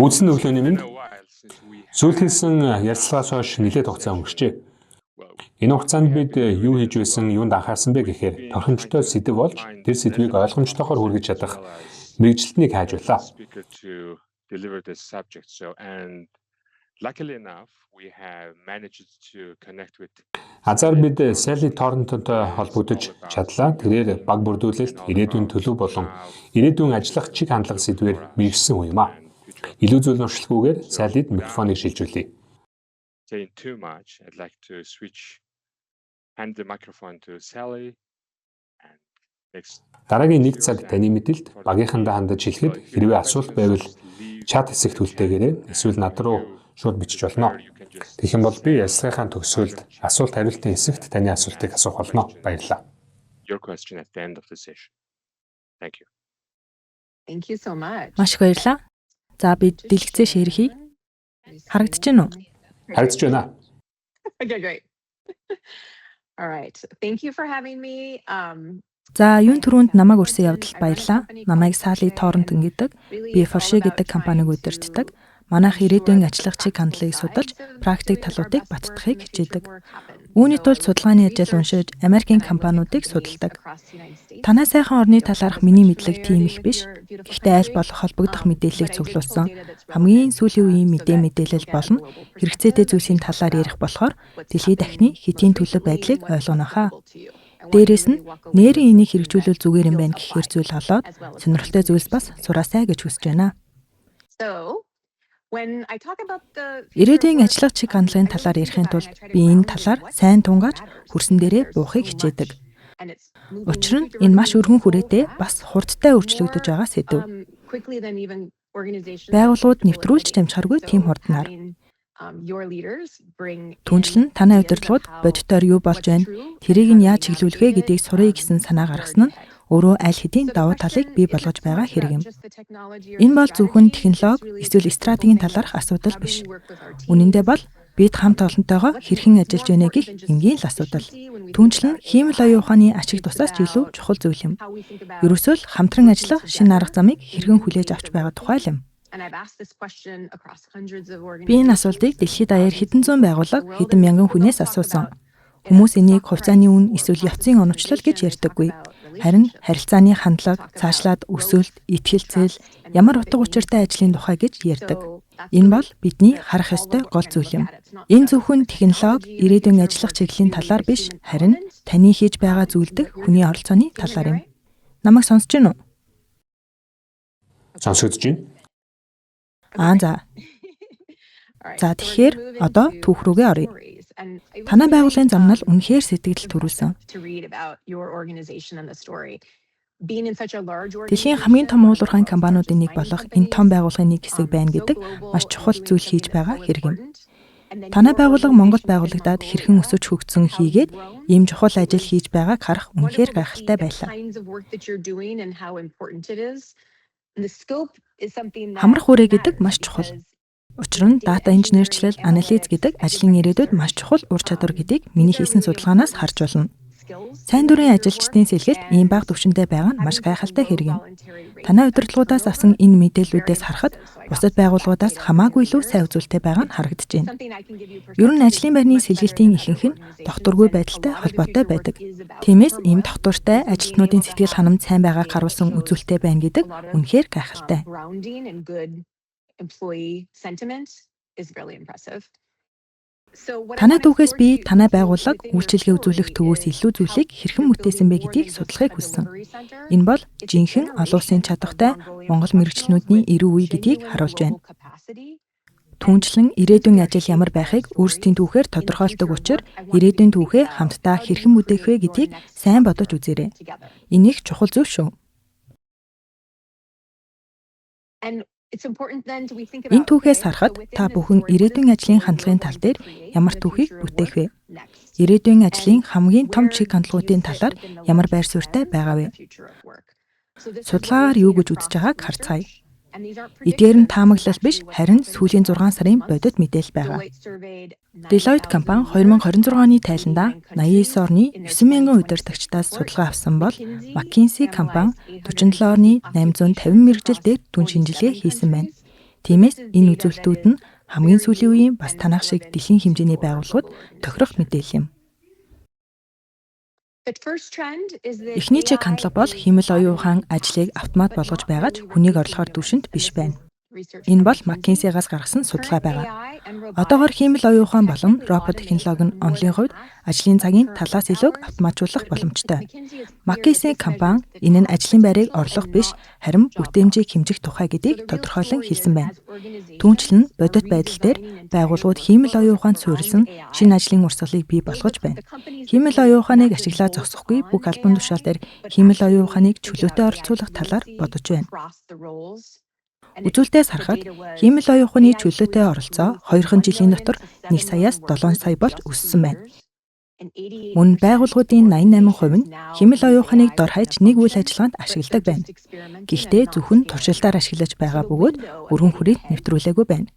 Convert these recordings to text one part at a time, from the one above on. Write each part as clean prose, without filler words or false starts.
Үзсэн өглөөний минь сүүлдсэн ярилцлагаас хойш нэлээд хугацаа өнгөрчээ. Энэ хугацаанд бид юу хийж байсан, юунд анхаарсан бэ гэхээр тохиромжтой сэдв болж тэр сэдвийг ойлгомжтойгоор хүргэж чадах мэргэжилтнийг хайж байлаа. Азар бид Sally Thorntonтой холбогдож чадлаа. Тэрээр баг бүрдүүлэлт, ирээдүйн төлөв болон ирээдүйн ажиллах чиг хандлага сэдвээр мэргэжсэн хүн юм а. Илүү зүйл оршилгүйгээр Sally-д микрофоныг шилжүүлье. Дараагийн 1 цаг таны мэдэлд багийнхандаа хандаж хэлэхэд хэрвээ асуулт байвал чат хэсэгт хүлтээгээрэй. Эсвэл над руу шууд бичиж болно. Тэгэх юм бол би ярилцлагын төгсгөлд асуулт хариултын хэсэгт таны асуултыг асуух болно. Баярлалаа. Маш их баярлалаа. За бид дэлгэцээ шеэр хий. Харагдаж байна уу? Харагдаж байна. Okay, great. All right. Thank you for having me. За юун түрүүнд намайг өрсөн явдалд баярлалаа. Намайг Sally Thornton гэдэг. Би Porsche гэдэг компаниг удирддаг. Манайх ирээдүйн ажиллах чиг хандлагыг судалж, практик талуудыг баттахыг хичээдэг. Үүний тулд судалгааны ажил уншиж, Америкийн компаниудыг судалдаг. Танай сайхан орны талаарх миний мэдлэг тийм их биш. Гэхдээ аль болох холбогдох мэдээллийг цуглуулсан. Хамгийн сүүлийн үеийн мэдээлэл болон хэрэгцээтэй зүйлсийн талаар ярих болохоор дэлхийд дахны хэдийн төлөв байдлыг ойлгоно хаа. Дээрээс нь нэрийн энийг хэрэгжүүлэл зүгээр юм байна гэхээр зүйл олоод сонирхолтой зүйлс бас сураасай гэж хүсэж байна. Ирээдүйн ажиллах чиг хандлагын талаар ярихын тулд би энэ талаар сайн тунгааж хөрсөн дээрээ буухыг хичээдэг. Учир нь энэ маш өргөн хүрээтэй бас хурдтай өөрчлөгдөж байгаа сэдв. Байгууллагууд нэвтрүүлж дамжихааргүй тийм хурднаар. Түүнчлэн танай удирдлагууд бодитоор юу болж байна, тэрийг нь яаж чиглүүлэх вэ гэдгийг сурыг гэсэн санаа гаргасан нь өөрөө аль хэдийн давуу талыг бий болгож байгаа хэрэг юм. Энэ бол зөвхөн технологи эсвэл стратегийн талаарх асуудал биш. Үнэн дээр бол бид хамт олонтойгоо хэрхэн ажиллаж байна гэх энгийн л асуудал. Түүнчлэн хиймэл оюун ухааны ачиг тусаас ч илүү чухал зүйл юм. Ерөөсөө л хамтран ажиллах шинэ арга замыг хэрхэн хүлээж авч байгаа тухай л юм. Би энэ асуултыг дэлхийд даяар хэдэн зуун байгууллага, хэдэн мянган хүнээс асуусан. Хүмүүс энийг хувьцааны үн эсвэл явцын оновчлол гэж ярьдаггүй. Харин харилцааны хандлага, цаашлаад өсөлт, итгэлцэл, ямар утга учиртай ажлын тухай гэж ярьдаг. Энэ бол бидний харах ёстой гол зүйл юм. Энэ зөвхөн технологи, ирээдүйн ажиллах чиглэлийн талаар биш, харин таны хийж байгаа зүйлдэх хүний оролцооны талаар юм. Намайг сонсож байна уу? Сонсогдож байна. За тэгэхээр одоо түүх рүүгээ оръё. Танай байгууллагын замнал үнэхээр сэтгэл төрүүлсэн. Дэлхийн хамгийн том уулуурхайн компаниудын нэг болох энэ том байгууллагын нэг хэсэг байна гэдэг маш чухал зүйл хийж байгаа хэрэг юм. Танай байгууллага Монголд байгуулагдаад хэрхэн өсөж хөгжсөн хийгээд ийм чухал ажил хийж байгааг харах үнэхээр гайхалтай байлаа. Хамрах үрээ гэдэг маш чухал. Учир нь дата инженерчлэл, анализ гэдэг ажлын ирээдүйд маш чухал ур чадвар гэдгийг миний хийсэн судалгаанаас харж болно. Сайн дурын ажилчдын сэлгэлт ийм бага түвшинтэй байгаа нь маш гайхалтай хэрэг юм. Танай удирдлагуудаас авсан энэ мэдээллүүдээс харахад бусад байгууллагуудаас хамаагүй илүү сайн үзүүлэлттэй байгаа нь харагдаж байна. Ер нь ажлын байрны сэлгэлтийн ихэнх нь докторгүй байдалтай холбоотой байдаг. Тиймээс ийм доктортой ажилтнуудын сэтгэл ханамж сайн байгааг харуулсан үзүүлэлттэй байна гэдэг үнэхээр гайхалтай. Танай түүхээс би танай байгууллага үйлчилгээ үзүүлэх төвөөс илүү зүйлийг хэрхэн бүтээсэн бэ гэдгийг судлахыг хүссэн. Энэ бол жинхэнэ олон улсын чадвартай Монгол мэргэжлүүдийн эрүү үе гэдгийг харуулж байна. Түүнчлэн ирээдүйн ажил ямар байхыг өөрсдийн түүхээр тодорхойлдог учраас ирээдүйн түүхээ хамтдаа хэрхэн бүтээх вэ гэдгийг сайн бодож үзээрэй. Энэ их чухал зүйл шүү. Энэ түүхээс харахад та бүхэн ирээдүйн ажлын хандлагын тал дээр ямар түүхийг бүтээх вэ? Ирээдүйн ажлын хамгийн том чиг хандлагуудын талаар ямар байр суурьтай байгаа вэ? Судалгаагаар юу гэж үзэж байгааг харцгаая. Эдгээр нь таамаглал биш, харин сүүлийн 6 сарын бодит мэдээлэл байгаа. Deloitte компани 2026 оны тайландаа 89 орны 9,000 удирдагчдаас судалгаа авсан бол McKinsey компани 47 орны 850 мэргэжил дээр түн шинжилгээ хийсэн байна. Тиймээс энэ үзүүлэлтүүд нь хамгийн сүүлийн үеийн бас танах шиг дэлхийн хэмжээний байгууллагууд тохирох мэдээлэл юм. Эхний чиг хандлага бол хиймэл оюун ухаан ажлыг автомат болгож байгаач хүнийг орлохоор түвшинт биш байна. Энэ бол McKinsey-гаас гаргасан судалгаа байгаа. Одоогоор хиймэл оюун ухаан болон робот технологи нь онлын хувьд ажлын цагийн талаас илүү автоматжуулах боломжтой. McKinsey компани энэ нь ажлын байрыг орлох биш, харин бүтээмжийг хэмжих тухай гэдгийг тодорхойлон хэлсэн байна. Түүнчлэн бодит байдал дээр байгууллагууд хиймэл оюун ухаанд суурилсан шинэ ажлын урсгалыг бий болгож байна. Хиймэл оюун ухааныг ашиглаад зогсохгүй бүх албан тушаал дээр хиймэл оюун ухааныг чөлөөтэй оролцуулах талаар бодож байна. Үзүүлэлтээс харахад хиймэл оюун ухааны чөлөөтэй оролцоо 2 жилийн дотор 1 саяас 7 сая болж өссөн байна. Мөн байгууллагуудын 88% нь хиймэл оюун ухааныг дор хаяж нэг үйл ажиллагаанд ашигладаг байна. Гэхдээ зөвхөн туршилтаар ашиглаж байгаа бөгөөд өргөн хүрээнд нэвтрүүлээгүй байна.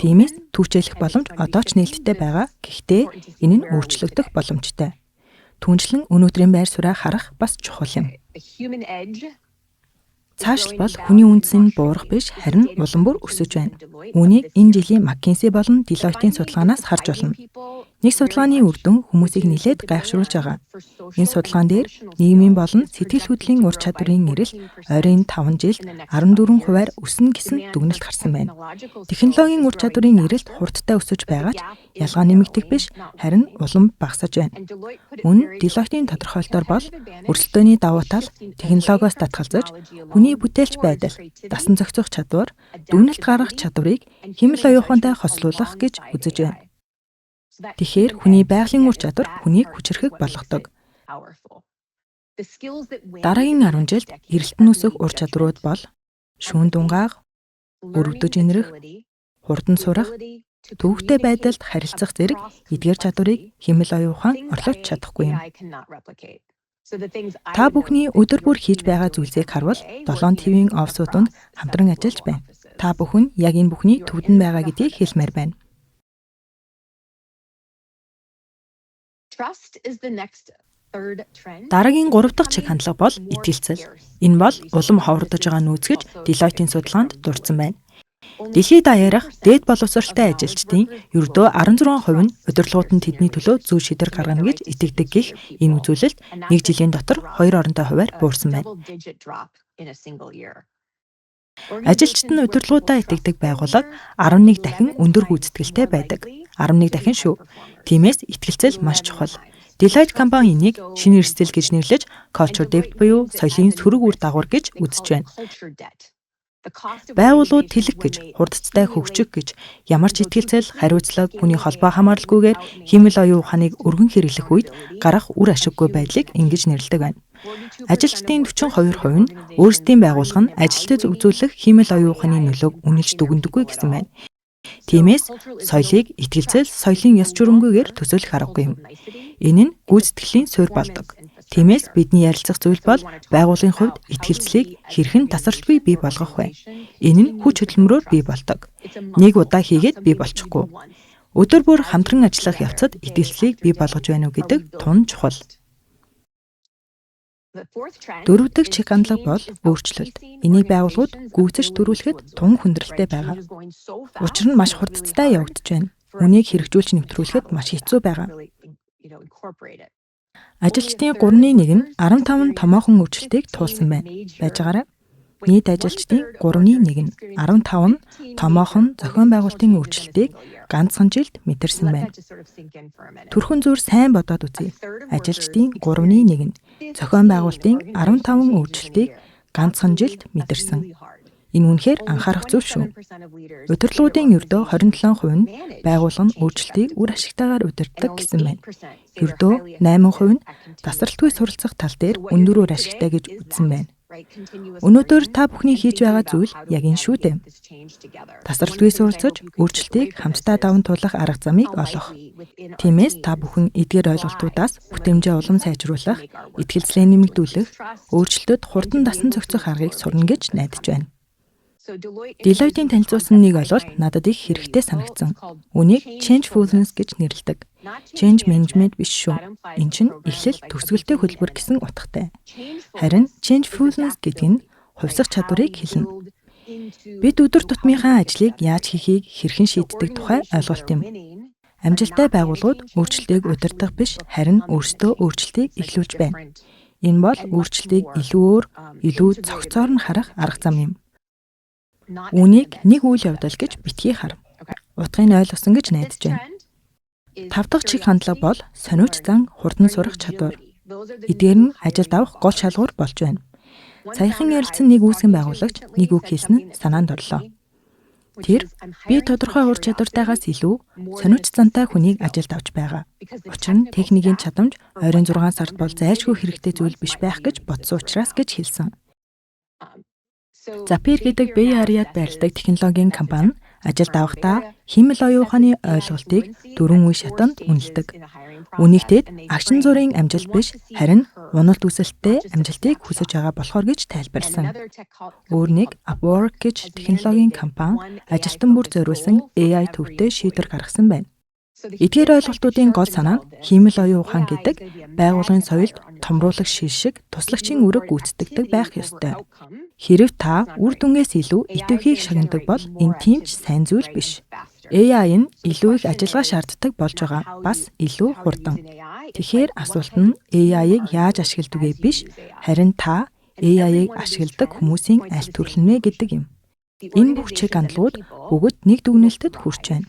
Тиймээс түүчээлэх боломж одоо ч нээлттэй байгаа. Гэхдээ энэ нь өөрчлөгдөх боломжтой. Түүнчлэн өнөөдрийн байр сууриа харах бас чухал юм. Цаашлбал хүний үндэс нь буурах биш, харин улам бүр өсөж байна. Үүнийг энэ жилийн McKinsey болон Deloitte-ийн судалгаанаас харж болно. Нэг судалгааны үр дүн хүмүүсийг нэлээд гайхшруулж байгаа. Энэ судалгаан дээр нийгмийн болон сэтгэл хөдлөлийн ур чадварын эрэлт ойрын 5 жилд 14% өснө гэсэн дүгнэлт гарсан байна. Технологийн ур чадварын эрэлт хурдтай өсөж байгаа ч ялгаа нэмэгдэх биш, харин улам багасж байна. Мөн Deloitte-ийн тодорхойлолтоор бол өрсөлдөөний давуу тал технологиос татгалзаж хүний бүтээлч байдал, дасан зохицох чадвар, дүгнэлт гаргах чадварыг хиймэл оюун ухаантай хослуулах гэж үзэж байна. Тэгэхээр хүний байгалийн ур чадвар хүнийг хүчрхэг болгодог. Дараагийн 10 жилд эрэлтэн үсэх ур чадварууд бол шүүн дунгааг, өрөвдөж инрэх, хурдан сурах, төвөгтэй байдалд харилцах зэрэг эдгээр чадварыг хиймэл оюун ухаан орлож чадахгүй юм. Та бүхний өдөр бүр хийж байгаа зүйлсийг харвал 7 TV-ийн офсууданд хамтран ажиллаж байна. Та бүхэн яг энэ бүхний төвд нь байгаа гэдгийг хэлмээр байна. Дараагийн 3 дахь чиг хандлага бол итгэлцэл. Энэ бол улам ховордож байгаа нөөц гэж Deloitte-ийн судалгаанд дурдсан байна. Дэлхийд даяарх дээд боловсролтой ажилчдын ердөө 16% нь удирдлагууд нь тэдний төлөө зөв шийдвэр гаргана гэж итгэдэг гэх энэ үзүүлэлт 1 жилийн дотор 2 оронтой хувиар буурсан байна. Ажилчид нь удирдлагуудаа итгэдэг байгууллага 11 дахин өндөр гүйцэтгэлтэй байдаг. 11 дахин шүү. Тиймээс итгэлцэл маш чухал. Deloitte компани энийг шинэ эрсдэл гэж нэрлэж culture debt буюу соёлын сөрөг үр дагавар гэж үзэж байна. Байгууллагууд тэлэх гэж, хурдцтай хөгжих гэж ямар ч итгэлцэл, хариуцлага, хүний холбоо хамааралгүйгээр хиймэл оюун ухааныг өргөн хэрэглэх үед гарах үр ашиггүй байдлыг ингэж нэрлэдэг байна. Ажилчдын 42% нь өөрсдийн байгууллага нь ажилтнад үзүүлэх хиймэл оюун ухааны нөлөөг үнэлж дүгнэдэггүй гэсэн байна. Тиймээс соёлыг итгэлцэл, соёлын ёс журмгүйгээр төсөөлөх аргагүй юм. Энэ нь гүйцэтгэлийн суурь болдог. Тиймээс бидний ярилцах зүйл бол байгууллагын хувьд итгэлцлийг хэрхэн тасралтгүй бий болгох вэ? Энэ нь хүч хөдөлмөрөөр бий болдог. Нэг удаа хийгээд бий болчихгүй. Өдөр бүр хамтран ажиллах явцад итгэлцлийг бий болгож байна уу гэдэг тун чухал. 4 дахь чиг хандлага бол өөрчлөлт. Энийг байгууллагууд гүйцэж төрүүлэхэд тун хүндрэлтэй байгаа. Учир нь маш хурдтай явагдаж байна. Үнийг хэрэгжүүлж нэвтрүүлэхэд маш хэцүү байгаа. Ажилчдын 3/1 нь 15 томоохон өөрчлөлтийг туулсан байна. Байж байгаарай. Нийт ажилчдын 3/1 нь 15 томоохон зохион байгуулалтын өөрчлөлтийг ганцхан жилд мэдэрсэн байна. Түрхэн зүгээр сайн бодоод үзье. Ажилчдын 3/1 нь зохион байгуулалтын 15 өөрчлөлтийг ганцхан жилд мэдэрсэн. Энэ үнэхээр анхаарах зүйл шүү. Удирдлагуудын ердөө 27% нь байгууллага нь өөрчлөлтийг үр ашигтайгаар удирддаг гэсэн байна. Ердөө 8% нь тасралтгүй суралцах тал дээр өндөр үр ашигтай гэж үзсэн байна. Өнөөдөр та бүхний хийж байгаа зүйл яг энэ шүү дээ. Тасралтгүй суралцаж, өөрчлөлтийг хамтдаа даван туулах арга замыг олох. Тиймээс та бүхэн эдгээр ойлголтуудаас бүтээмжээ улам сайжруулах, итгэлцлээ нэмэгдүүлэх, өөрчлөлтөд хурдан дасан зохицох аргыг сурна гэж найдаж байна. Deloitte-ийн танилцуулсан нэг ойлголт надад их хэрэгтэй санагдсан. Үүнийг changefulness гэж нэрлэдэг. Change management биш шүү. Энэ чинь эхлэл төгсгөлтэй хөтөлбөр гэсэн утгатай. Харин changefulness гэдэг нь хувьсах чадварыг хэлнэ. Бид өдөр тутмынхаа ажлыг яаж хийхийг хэрхэн шийддэг тухай ойлголт юм. Амжилттай байгууллагууд өөрчлөлтийг удирдах биш, харин өөрсдөө өөрчлөлтийг эхлүүлж байна. Энэ бол өөрчлөлтийг илүү өөр, илүү цогцоор нь харах арга зам юм. Үүнийг нэг үйл явдал гэж битгий хар. Утгыг ойлгосон гэж найдаж байна. 5 дахь чиг хандлага бол сониуч зан хурдан сурах чадвар. Эдгээр нь ажилд авах гол шалгуур болж байна. Саяхан ярилцсан нэг үүсгэн байгуулагч нэг үг хэлсэн нь санаанд орлоо. Тэр би тодорхой ур чадвартайгаас илүү сониуч зантай хүнийг ажилд авч байгаа. Учир нь техникийн чадамж ойрын 6 сард бол зайлшгүй хэрэгтэй зүйл биш байх гэж бодсон учраас гэж хэлсэн. Zapier гэдэг Bay Area-д байрладаг технологийн компани ажилд авахдаа хиймэл оюун ухааны ойлголтыг 4 үе шатанд үнэлдэг. Үүнийг тэд агшин зургийн амжилт биш, харин уналт үүсэлттэй амжилтыг хүсэж байгаа болохоор гэж тайлбарласан. Өөр нэг Upwork гэж технологийн компани ажилтан бүр зориулсан AI төвтэй шийдвэр гаргасан байна. Эдгээр ойлголтуудын гол санаа нь хиймэл оюун ухаан гэдэг байгууллагын соёлд томруулах шилшиг туслагчийн үүрэг гүйцэтгэдэг байх ёстой. Хэрэв та үр дүнгээс илүү идэвхийг шагнадаг бол энэ тийм ч сайн зүйл биш. AI нь илүү их ажиллагаа шаарддаг болж байгаа, бас илүү хурдан. Тэгэхээр асуулт нь AI-ыг яаж ашигладаг вэ биш, харин та AI-ыг ашигладаг хүмүүсийн аль төрөл нь вэ гэдэг юм. Энэ бүх чиг хандлагууд бүгд нэг дүгнэлтэд хүрч байна.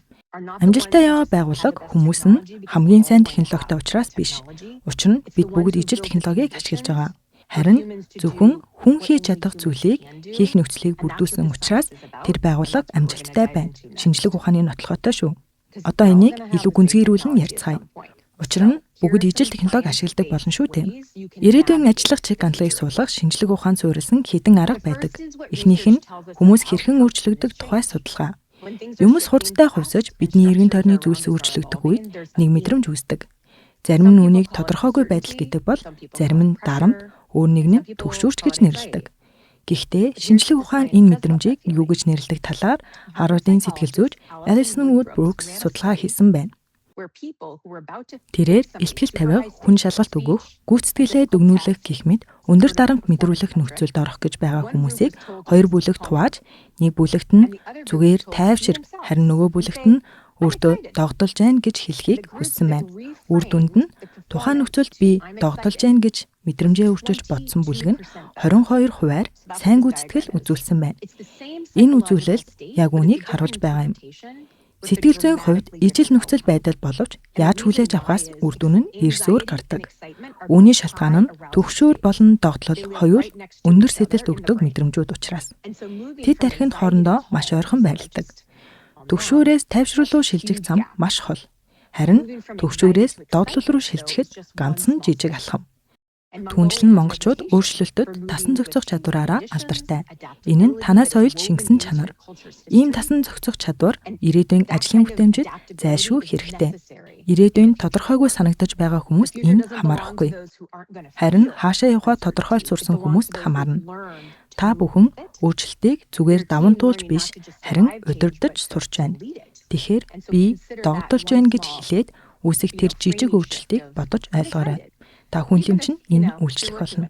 Амжилттай яваа байгууллага хүмүүс нь хамгийн сайн технологитой учраас биш. Учир нь бид бүгд ижил технологиг ашиглаж байгаа. Харин зөвхөн хүн хийж чадах зүйлийг хийх нөхцөлийг бүрдүүлсэн учраас тэр байгууллага амжилттай байна. Шинжлэх ухааны нотлохотой шүү. Одоо энийг илүү гүнзгийрүүлэн ярьцгаая. Учир нь бүгд ижил технологи ашигладаг болно шүү дээ. Ирээдүйн ажиллах чиг хандлагыг суулгах шинжлэх ухаан суурилсан хэдэн арга байдаг. Эхнийх нь хүмүүс хэрхэн өөрчлөгдөг тухай судалгаа. Юмс хурдтай хувьсаж бидний эргэн тойрны зүйлс өөрчлөгдөх үед нэг мэдрэмж үүсдэг. Зарим нь үүнийг тодорхойгүй байдал гэдэг бол зарим нь дарамт, өөр нэг нь түгшүүрч гэж нэрлэдэг. Гэхдээ шинжлэх ухаан энэ мэдрэмжийг юу гэж нэрлэдэг талаар Harvard-ийн сэтгэл зүйч Alison Wood Brooks судалгаа хийсэн байна. Тэрээр илтгэл тавих, хүн шалгалт өгөх, гүйцэтгэлээ дүгнүүлэх гэх мэт өндөр дарамт мэдрүүлэх нөхцөлд орох гэж байгаа хүмүүсийг хоёр бүлэгт хувааж, нэг бүлэгт нь зүгээр тайвшир, харин нөгөө бүлэгт нь өөртөө догдолж байна гэж хэлхийг хүссэн байна. Үр дүнд нь тухайн нөхцөлд би догдолж байна гэж мэдрэмжээ өөрчилж бодсон бүлэг нь 22% сайн гүйцэтгэл үзүүлсэн байна. Энэ үзүүлэлт яг үүнийг харуулж байгаа юм. Сэтгэл зүйн хувьд ижил нөхцөл байдал боловч яаж хүлээж авахаас үр дүн нь эрсөөр гардаг. Үүний шалтгаан нь түгшүүр болон догтлол хоёул өндөр сэтгэлд өгдөг мэдрэмжүүд учраас. Тэд тархинд хоорондоо маш ойрхон байрладаг. Түгшүүрээс тайвшрал руу шилжих зам маш хол. Харин түгшүүрээс догтлол руу шилжихэд ганцхан жижиг алхам. Түүнчлэн монголчууд өөрчлөлтөд тасан зохицох чадвараараа алдартай. Энэ нь танаас соёлд шингэсэн чанар. Ийм тасан зохицох чадвар ирээдүйн ажлын бүтээмжид зайлшгүй хэрэгтэй. Ирээдүйн тодорхойгүй санагдаж байгаа хүмүүст энэ хамаарахгүй. Харин хаашаа явахаа тодорхойлж сурсан хүмүүст хамаарна. Та бүхэн өөрчлөлтийг зүгээр даван туулж биш, харин удирдах сурч байна. Тэгэхээр би догдолж байна гэж хэлээд үүсэх тэр жижиг өөрчлөлтийг бодож ойлгоорой. Та хүнлэмж нь энэ үйлчлэх болно.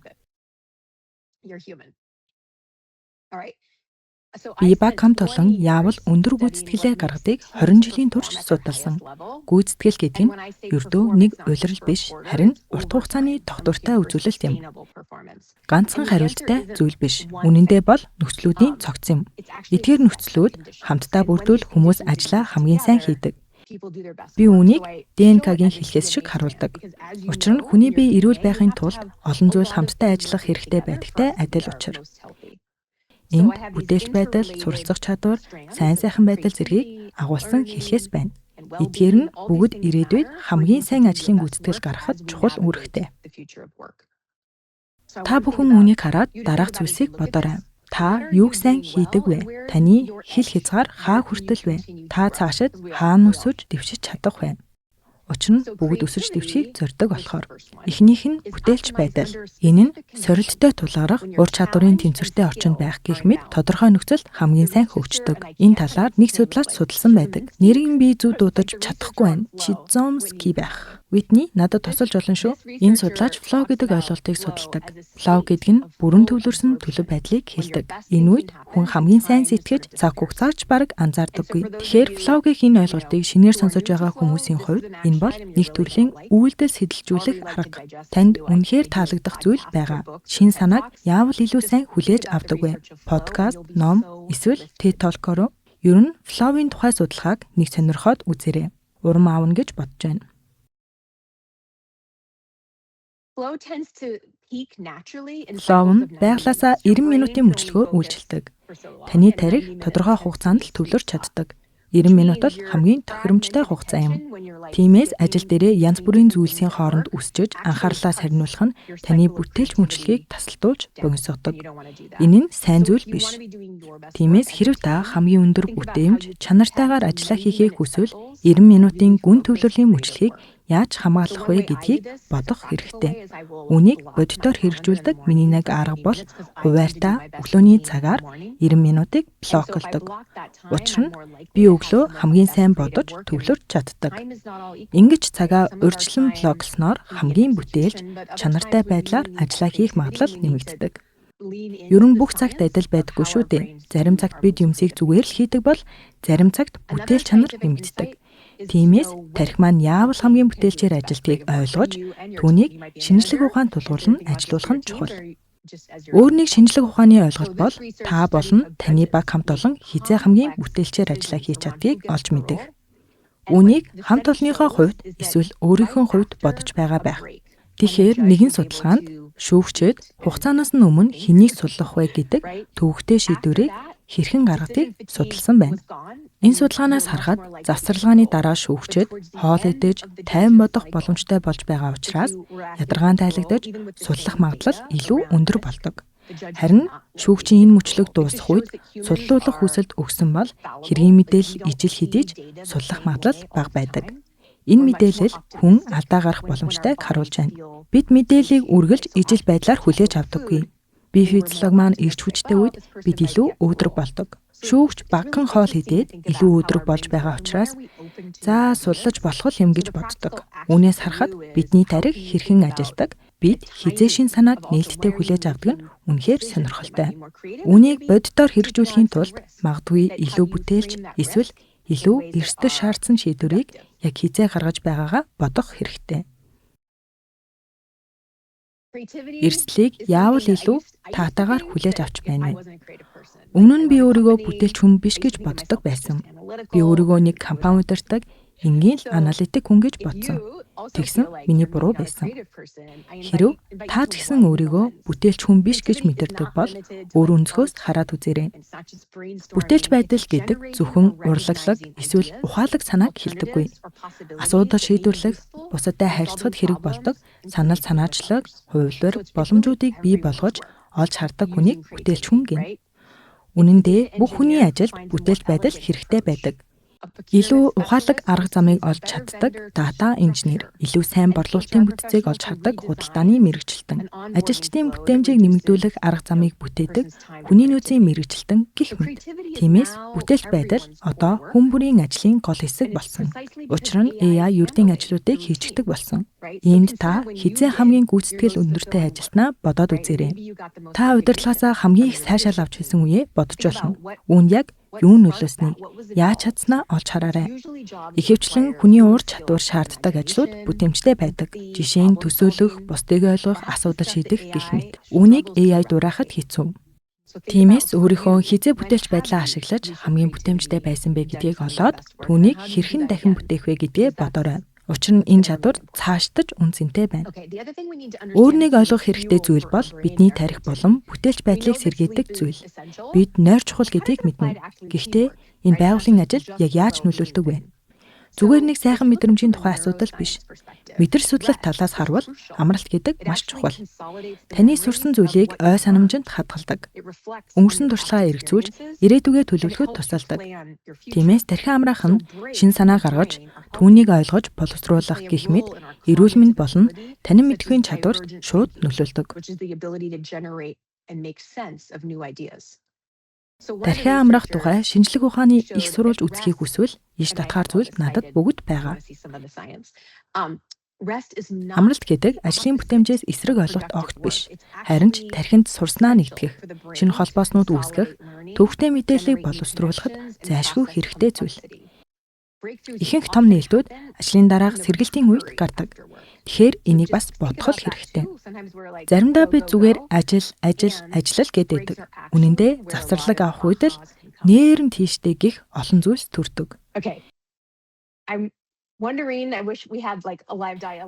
Би баг хамт олон яавал өндөр гүйцэтгэлээ гаргадыг 20 жилийн турш судалсан. Гүйцэтгэл гэдэг нь ердөө нэг улирал биш, харин урт хугацааны тогтвортой үзүүлэлт юм. Ганцхан хариулттай зүйл биш. Үнэн дээр бол нөхцлүүдийн цогц юм. Эдгээр нөхцлүүд хамтдаа бүрдвэл хүмүүс ажлаа хамгийн сайн хийдэг. Би үүнийг ДНК-гийн хэлхээс шиг харуулдаг. Учир нь хүний бие эрүүл байхын тулд олон зүйл хамтдаа ажиллах хэрэгтэй байдагтай адил учир. Энд бүтээлч байдал, суралцах чадвар, сайн сайхан байдал зэргийг агуулсан хэлхээс байна. Эдгээр нь бүгд ирээдүйд хамгийн сайн ажлын гүйцэтгэл гаргахад чухал үүрэгтэй. Та бүхэн үүнийг хараад дараах зүйлсийг бодоорой. Та юуг сайн хийдэг вэ? Таны хэл хязгаар хаа хүртэл вэ? Та цаашид хаана өсөж дэвшиж чадах вэ? Учир нь бүгд өсөж дэвшихийг зорддог болохоор. Эхнийх нь бүтээлч байдал. Энэ нь сорилттой тулгарах, ур чадварын тэнцвэртэй орчинд байх гэх мэт тодорхой нөхцөлд хамгийн сайн хөгждөг. Энэ талаар нэг судлаач судалсан байдаг. Нэрийн бие зүг дуудаж чадахгүй байна. Чизомски байх. Whitney надад тусалж болно шүү. Энэ судлаач flow гэдэг ойлголтыг судалдаг. Flow гэдэг нь бүрэн төвлөрсөн төлөв байдлыг хэлдэг. Энэ үед хүн хамгийн сайн сэтгэж цаг хугацаач бараг анзаардаггүй. Тэгэхээр flow гэх энэ ойлголтыг шинээр сонсож байгаа хүмүүсийн хувьд энэ бол нэг төрлийн үйлдэл сэтэлжүүлэх арга. Танд үнэхээр таалагдах зүйл байгаа. Шинэ санааг яавал илүү сайн хүлээж авдаг вэ? Подкаст, ном, эсвэл TED Talk-ороо ер нь flow-ийн тухай судалгааг нэг сонирхоод үзээрэй. Урам аавна гэж бодож байна. Flow нь байглаасаа 90 минутын мөчлөгөөр үйлчилдэг. Таны тарих тодорхой хугацаанд л төвлөрч чаддаг. 90 минут бол хамгийн тохиромжтой хугацаа юм. Тиймээс ажил дээрээ янз бүрийн зүйлсийн хооронд үсчиж анхаарлаа сарниулах нь таны бүтээлч мөчлөгийг тасалдуулж богиносгодог. Энэ нь сайн зүйл биш. Тиймээс хэрэв та хамгийн өндөр бүтээмж чанартайгаар ажиллаа хийхээ хүсвэл 90 минутын гүн төвлөрлийн мөчлөгийг яаж хамгаалах вэ гэдгийг бодох хэрэгтэй. Үүнийг бодитоор хэрэгжүүлдэг миний нэг арга бол хуваарьтаа өглөөний цагаар 90 минутыг блоклдог. Учир нь би өглөө хамгийн сайн бодож төвлөрч чаддаг. Ингэж цагаа урьдчилан блоклсноор хамгийн бүтээлч чанартай байдлаар ажиллаа хийх магадлал нэмэгддэг. Ер нь бүх цагт адил байдаггүй шүү дээ. Зарим цагт бид юмсыг зүгээр л хийдэг бол зарим цагт бүтээл чанар нэмэгддэг. Тиймээс тархи маань яавал хамгийн бүтээлчээр ажилтгийг ойлгож түүнийг шинжлэх ухаанд тулгуурлан ажилуулах нь чухал. Өөр нэг шинжлэх ухааны ойлголт бол та болон таны баг хамт олон хизээ хамгийн бүтээлчээр ажиллаа хийж чаддгийг олж мэдэх. Үүнийг хамт олонныхоо хувьд эсвэл өөрийнхөө хувьд бодож байгаа байх. Тэгэхээр нэгэн судалгаанд шүүгчид хугацаанаас нь өмнө хэнийг суллах вэ гэдэг төвөгтэй шийдвэрийг хэрхэн гаргадгийг судалсан байна. Энэ судалгаанаас харахад завсарлагын дараа шүүгчид хоол идэж, тайван бодох боломжтой болж байгаа учраас ядаргаан тайлагдаж, суллах магадлал илүү өндөр болдог. Харин шүүгчийн энэ мөчлөг дуусах үед суллуулах хүсэлт өгсөн бол хэргийн мэдээлэл ижил хэдийж суллах магадлал бага байдаг. Энэ мэдээлэл хүн алдаа гарах боломжтойг харуулж байна. Бид мэдээллийг үргэлж ижил байдлаар хүлээж авдаггүй. Бие физиологи маань эрч хүчтэй үед бид илүү өөдрөг болдог. Шүүгч багахан хоол идээд илүү өөдрөг болж байгаа учраас за суллаж болох юм гэж боддог. Үүнээс харахад бидний тарих хэрхэн ажилдаг, бид хизээ шин санааг нээлттэй хүлээж авдаг нь үнэхээр сонирхолтой. Үүнийг бодитоор хэрэгжүүлэхийн тулд магадгүй илүү бүтээлч эсвэл илүү эрсдэл шаардсан шийдвэрийг яг хизээ гаргаж байгаагаа бодох хэрэгтэй. Эрсдлийг яавал илүү таатаагаар хүлээж авч байна вэ? Өмнө нь би өөрийгөө бүтээлч хүн биш гэж боддог байсан. Би өөрийгөө нэг компани удирдаг энгийн л аналитик хүн гэж бодсон. Тэгсэн миний буруу байсан. Хэрв та ч гэсэн өөрийгөө бүтээлч хүн биш гэж мэдэрдэг бол өөр өнцгөөс хараад үзээрэй. Бүтээлч байдал гэдэг зөвхөн урлаглаг эсвэл ухаалаг санааг хэлдэггүй. Асуудал шийдвэрлэх, бусадтай харилцахад хэрэг болдог санал санаачлаг, хувилбар, боломжуудыг бий болгож олж хардаг хүнийг бүтээлч хүн гэнэ. Үнэн дээр бүх хүний ажилд бүтээлч байдал хэрэгтэй байдаг. Илүү ухаалаг арга замыг олж чаддаг дата инженер, илүү сайн борлуулалтын бүтцийг олж хардаг худалдааны мэргэжилтэн, ажилчдын бүтээмжийг нэмэгдүүлэх арга замыг бүтээдэг хүний нөөцийн мэргэжилтэн гэх мэт. Тиймээс бүтээлч байдал одоо хүн бүрийн ажлын гол хэсэг болсон. Учир нь AI ердийн ажлуудыг хийчихдэг болсон. Иймд та хизээ хамгийн гүйцэтгэл өндөртэй ажилтнаа бодоод үзээрэй. Та удирдлагаасаа хамгийн их сайшаал авч хэлсэн үеэ бодож болно. Үүнд яг юу нөлөөснийг яаж чадсанаа олж хараарай. Ихэвчлэн хүний уур чадвар шаарддаг ажлууд бүтээмжтэй байдаг. Жишээ нь төсөөлөх, бусдыг ойлгох, асуудал шийдэх гэх мэт. Үүнийг AI дураахад хэцүү. Тиймээс өөрийнхөө хизээ бүтээлч байдлаа ашиглаж хамгийн бүтээмжтэй байсан бэ гэдгийг олоод түүнийг хэрхэн дахин бүтээх вэ гэдгээ бодоорой. Учир нь энэ чадвар цаашдаж үнцэнтэй байна. Өөр нэг ойлгох хэрэгтэй зүйл бол бидний тарих болон бүтээлч байдлыг сэргээдэг зүйл. Бид нойр чухал гэдгийг мэднэ. Гэхдээ энэ байгууллагын ажил яг яаж нөлөөлдөг вэ? Зүгээр нэг сайхан мэдрэмжийн тухай асуудал биш. Мэдэр судлалт талаас харвал амралт гэдэг маш чухал. Таны сурсан зүйлийг ой санамжинд хадгалдаг. Өнгөрсөн туршлагаа эргэцүүлж, ирээдүгээ төлөвлөхөд тусалдаг. Тиймээс тархин амраах нь шин санаа гаргаж, түүнийг ойлгож боловсруулах гэх мэт эрүүл мэнд болон танин мэдхийн чадварт шууд нөлөөлдөг. Тархиа амрах тухай шинжлэх ухааны их сурвалж үзхийг хүсвэл иш татгаар зүйл надад бүгд байгаа. Амралт гэдэг ажлын бүтээмжээс эсрэг ойлголт огт биш. Харин ч тархинд сурснаа нэгтгэх, шинэ холбооснууд үүсгэх, төвхтэй мэдээллийг боловсруулахад зайлшгүй хэрэгтэй зүйл. Ихэнх том нээлтүүд ажлын дараах сэргэлтийн үед гардаг. Тэгэхээр энийг бас бодох хэрэгтэй. Заримдаа бид зүгээр ажиллал гэдэг. Үнэн дээр завсарлаг авах үед л нээрэн тийштэй гих олон зүйлс төрдөг.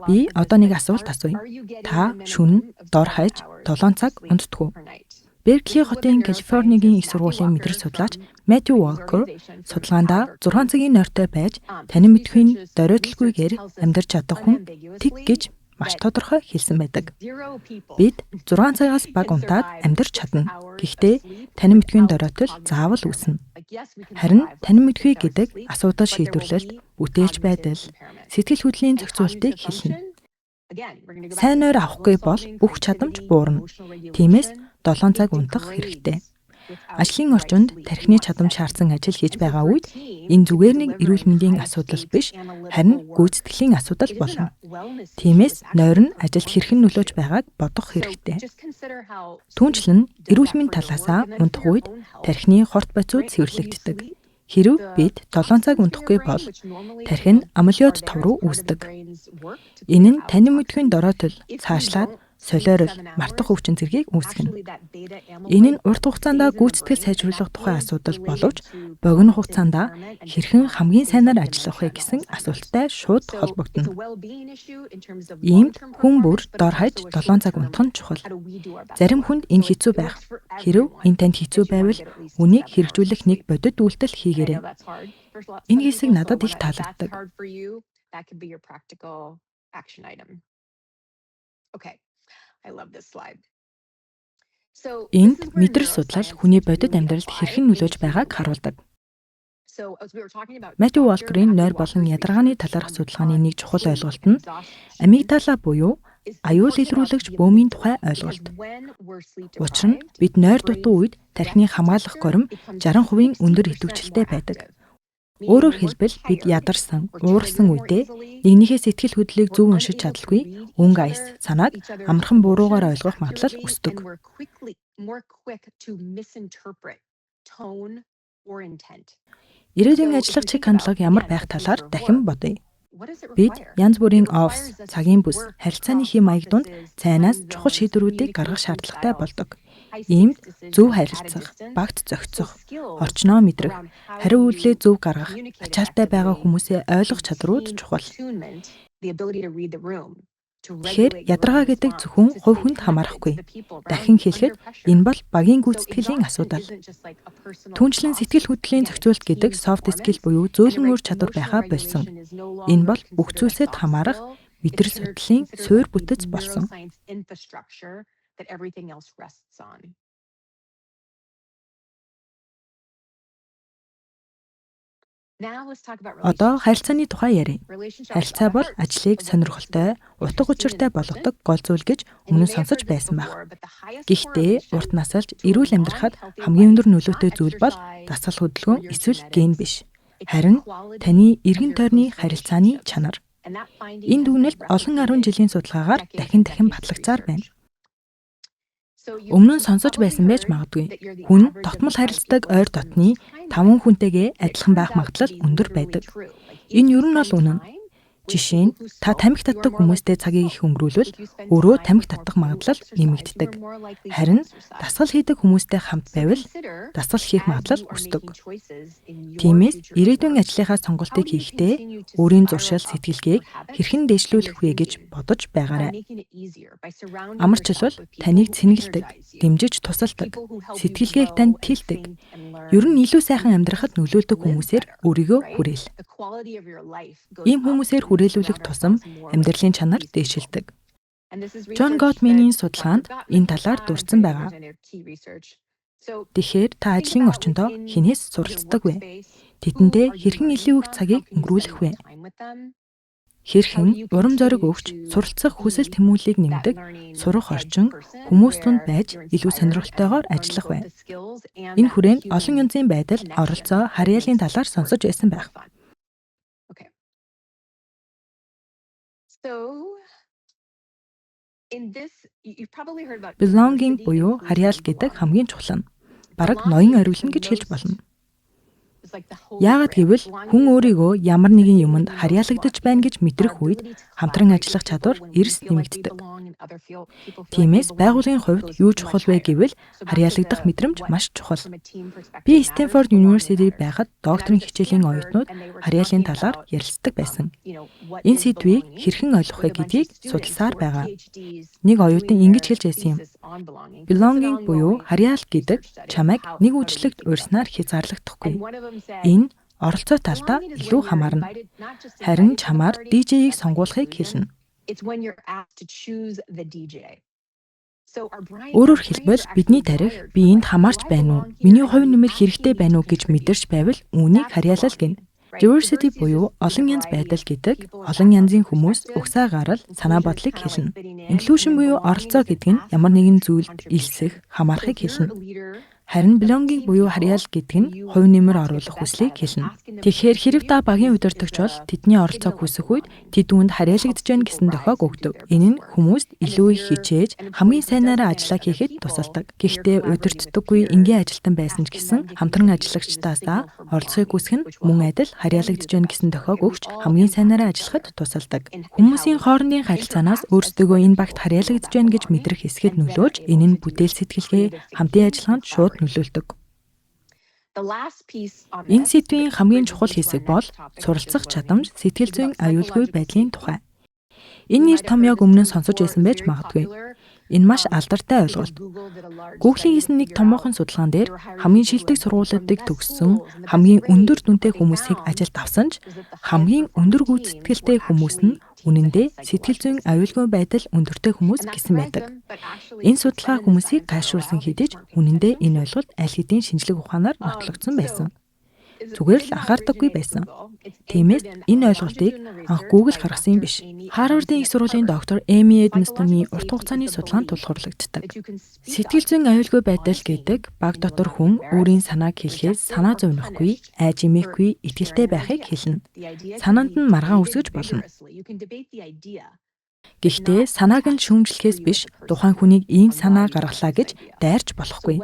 Би одоо нэг асуулт асууя. Та шөнө дор хаяж 7 цаг унтдаг уу? Беркли хотын Калифорнигийн их сургуулийн мэдрэг судлаач Мэттью Уолкер судалгаандаа 6 цагийн нойртой байж танин мэдхийн доройтолгүйгээр амьдарч чадах хүн тэг гэж маш тодорхой хэлсэн байдаг. Бид 6 цагаас бага унтаад амьдарч чадна. Гэхдээ танин мэдхийн доройтол заавал үүснэ. Харин танин мэдхүй гэдэг асуудал шийдвэрлэлт, бүтээлч байдал, сэтгэл хөдлөлийн зохицуултыг хэлнэ. Сайн нойр авахгүй бол бүх чадамж буурна. Тиймээс 7 цаг унтах хэрэгтэй. Ажлын орчинд тархины чадамж шаардсан ажил хийж байгаа үед энэ зүгээр нэг эрүүл мэндийн асуудал биш, харин гүйцэтгэлийн асуудал болно. Тиймээс нойр нь ажилд хэрхэн нөлөөж байгааг бодох хэрэгтэй. Түүнчлэн эрүүл мэнд талаасаа унтах үед тархины хорт бодисууд цэвэрлэгддэг. Хэрв бид 7 цаг унтахгүй бол тархи нь амилиод тов руу үүсдэг. Энэ нь танин мэдхийн доройтол цаашлаад солиорол, мартах өвчин зэргийг үүсгэнэ. Энэ нь урт хугацаанд гүйцэтгэл сайжруулах тухай асуудал боловч богино хугацаанд хэрхэн хамгийн сайнаар ажиллах вэ гэсэн асуулттай шууд холбогдно. Иймд хүн бүр дор хаяж 7 цаг унтах нь чухал. Зарим хүнд энэ хэцүү байх. Хэрв энэ танд хэцүү байвал үнийг хэрэгжүүлэх нэг бодит үйлдэл хийгээрэй. Энэ хэсэг надад их таалагддаг. Энд мэдрэл судлал хүний бодит амьдралд хэрхэн нөлөөж байгааг харуулдаг. Мэттью Уолкерийн нойр болон ядаргааны талаарх судалгааны нэг чухал ойлголт нь амигдала буюу аюул илрүүлэгч бөөмийн тухай ойлголт. Учир нь бид нойр дутуу үед тархины хамгаалах горим 60% өндөр идэвхжэлтэй байдаг. Өөрөөр хэлбэл бид ядарсан, уурсан үедээ нэгнийхээ сэтгэл хөдлөлийг зөв уншиж чадалгүй, өнгө аяс, санааг амархан буруугаар ойлгох магадлал өсдөг. Ирээдүйн ажиллах чиг хандлага ямар байх талаар дахин бодъё. Бид янз бүрийн офс, цагийн бүс, харилцааны хэм маяг дунд цайнаас чухал шийдвэрүүдийг гаргах шаардлагатай болдог. Иймд зөв харилцах, багт зохицох, орчноо мэдрэх, хариу үйлдэлээ зөв гаргах, ачаалтай байгаа хүмүүсээ ойлгох чадрууд чухал. Тэгэхээр ядаргаа гэдэг зөвхөн хувь хүнд хамаарахгүй. Дахин хэлэхэд энэ бол багийн гүйцэтгэлийн асуудал. Түүнчлэн сэтгэл хөдлөлийн зохицуулт гэдэг soft skill буюу зөөлөн үр чадвар байхаа болсон. Энэ бол бүх зүйлсэд хамаарах мэдрэл судлалын суурь бүтэц болсон. Одоо харилцааны тухай ярив. Харилцаа бол ажлыг сонирхолтой, утга учиртай болгодог гол зүйл гэж өмнө нь сонсож байсан байх. Гэхдээ урт насалж эрүүл амьдрахад хамгийн өндөр нөлөөтэй зүйл бол дасгал хөдөлгөөн эсвэл ген биш. Харин таны эргэн тойрны харилцааны чанар. Энэ дүгнэлт олон 10 жилийн судалгаагаар дахин батлагцаар байна. Өмнө нь сонсож байсан байж магадгүй. Хүн тогтмол харилцдаг ойр дотны 5 хүнтэйгээ адилхан байх магадлал өндөр байдаг. Энэ ер нь бол үнэн. Жишээ нь та тамхи татдаг хүмүүстэй цагийг их өнгөрүүлвэл өөрөө тамхи татах магадлал нэмэгддэг. Харин дасгал хийдэг хүмүүстэй хамт байвал дасгал хийх магадлал өсдөг. Тиймээс ирээдүйн ажлынхаа сонголтыг хийхдээ өөрийн зуршил сэтгэлгээг хэрхэн дээшлүүлэх вэ гэж бодож байгаарай. Амарчлал таныг цэнгэлдэг, дэмжиж тусалдаг, сэтгэлгээг танд тэлдэг. Ер нь илүү сайхан амьдрахад нөлөөлдөг хүмүүсээр өөрийгөө хүрээл. Ийм хүмүүсээр хүрээлүүлэх тусам амьдралын чанар дээшилдэг. Джон Готманийн судалгаанд энэ талаар дурдсан байгаа. Тэгэхээр та ажлын орчиндөө хинээс суралцдаг вэ? Тэдэндээ хэрхэн илүү их цагийг өнгөрүүлэх вэ? Хэрхэн урам зориг өгч суралцах хүсэл тэмүүллийг нэмдэг сурах орчин хүмүүс тунд байж илүү сонирхолтойгоор ажиллах вэ? Энэ хүрээнд олон янзын байдал оролцоо харьяалын талаар сонсож байсан байх. Belonging буюу харьяал гэдэг хамгийн чухал нь. Бараг ноён ариулна гэж хэлж болно. Яагаад гэвэл хүн өөрийгөө ямар нэгэн юмд харьяалагдаж байна гэж мэдрэх үед хамтран ажиллах чадвар эрс нэмэгддэг. Тиймээс байгууллагын хувьд юу чухал вэ гэвэл харьяалагдах мэдрэмж маш чухал. Би Стэнфорд University байхад докторийн хичээлийн оюутнууд харьяалын талаар ярилцдаг байсан. Энэ сэдвийг хэрхэн ойлгох вэ гэдгийг судалсаар байгаа. Нэг оюутан ингэж хэлж байсан юм. Belonging буюу харьяал гэдэг чамайг нэг үйлчлэгт урьснаар хязгаарлагдахгүй. Энэ оролцоо талдаа илүү хамаарна. Харин чамаар DJ-ийг сонгуулахыг хэлнэ. Өөрөөр хэлбэл бидний тарих би энд хамаарч байна уу? Миний хувь нэмэр хэрэгтэй байна уу гэж мэдэрч байвал үүнийг харьяалал гэнэ. Diversity буюу олон янз байдал гэдэг олон янзын хүмүүс угсаа гарал санаа бодлыг хэлнэ. Inclusion буюу оролцоо гэдэг нь ямар нэгэн зүйлд илсэх, хамаарахыг хэлнэ. Харин belonging буюу харьяал гэдэг нь хувь нэмэр оруулах хүслийг хэлнэ. Тэгэхээр хэрэв та багийн удирдагч бол тэдний оролцоог хүсэх үед тэд үүнд харьяалагдж байна гэсэн дохиог өгдөг. Энэ нь хүмүүст илүү их хичээж хамгийн сайнаараа ажиллаа хийхэд тусалдаг. Гэхдээ удирддаггүй энгийн ажилтан байсан ч гэсэн хамтран ажиллагчдаасаа оролцохыг хүсэх нь мөн адил харьяалагдж байна гэсэн дохиог өгч хамгийн сайнаараа ажиллахад тусалдаг. Хүмүүсийн хоорондын харилцаанаас өөрсдөө энэ багт харьяалагдж байна гэж мэдрэх эсгэд нөлөөж энэ нь бүтээл сэтгэлгээ, хамтын ажиллагаанд шууд нөлөөлдөг. Энэ сэдвийн хамгийн чухал хэсэг бол суралцах чадамж, сэтгэл зүйн аюулгүй байдлын тухай. Энэ нэр том яг өмнө нь сонсож байсан байж магадгүй. Энэ маш алдартай ойлголт. Google-ийн хийсэн нэг томоохон судалгаан дээр хамгийн шилдэг сургуулиудыг төгссөн хамгийн өндөр дүнтэй хүмүүсийг ажилд авсан ч хамгийн өндөр гүйцэтгэлтэй хүмүүс нь үнэндээ сэтгэл зүйн аюулгүй байдал өндөртэй хүмүүс гэсэн байдаг. Энэ судалгаа хүмүүсийг гайшруулсан хэдий ч үнэндээ энэ ойлголт аль хэдийн шинжлэх ухаанаар нотлогдсон байсан. Зүгээр л анхаардаггүй байсан. Тиймээс энэ ойлголтыг анх Google гаргасан юм биш. Harvard-ийн их сургуулийн доктор Amy Edmondson-ийн урт хугацааны судалгаанд тулгуурлагддаг. Сэтгэл зүйн аюулгүй байдал гэдэг баг дотор хүн өөрийн санааг хэлэхээс санаа зовнихгүй, айж эмээхгүй, итгэлтэй байхыг хэлнэ. Санаанд нь маргаан үсгэж болно. Гэхдээ санааг нь шүүмжлэхээс биш тухайн хүнийг ийм санаа гаргалаа гэж дайрч болохгүй.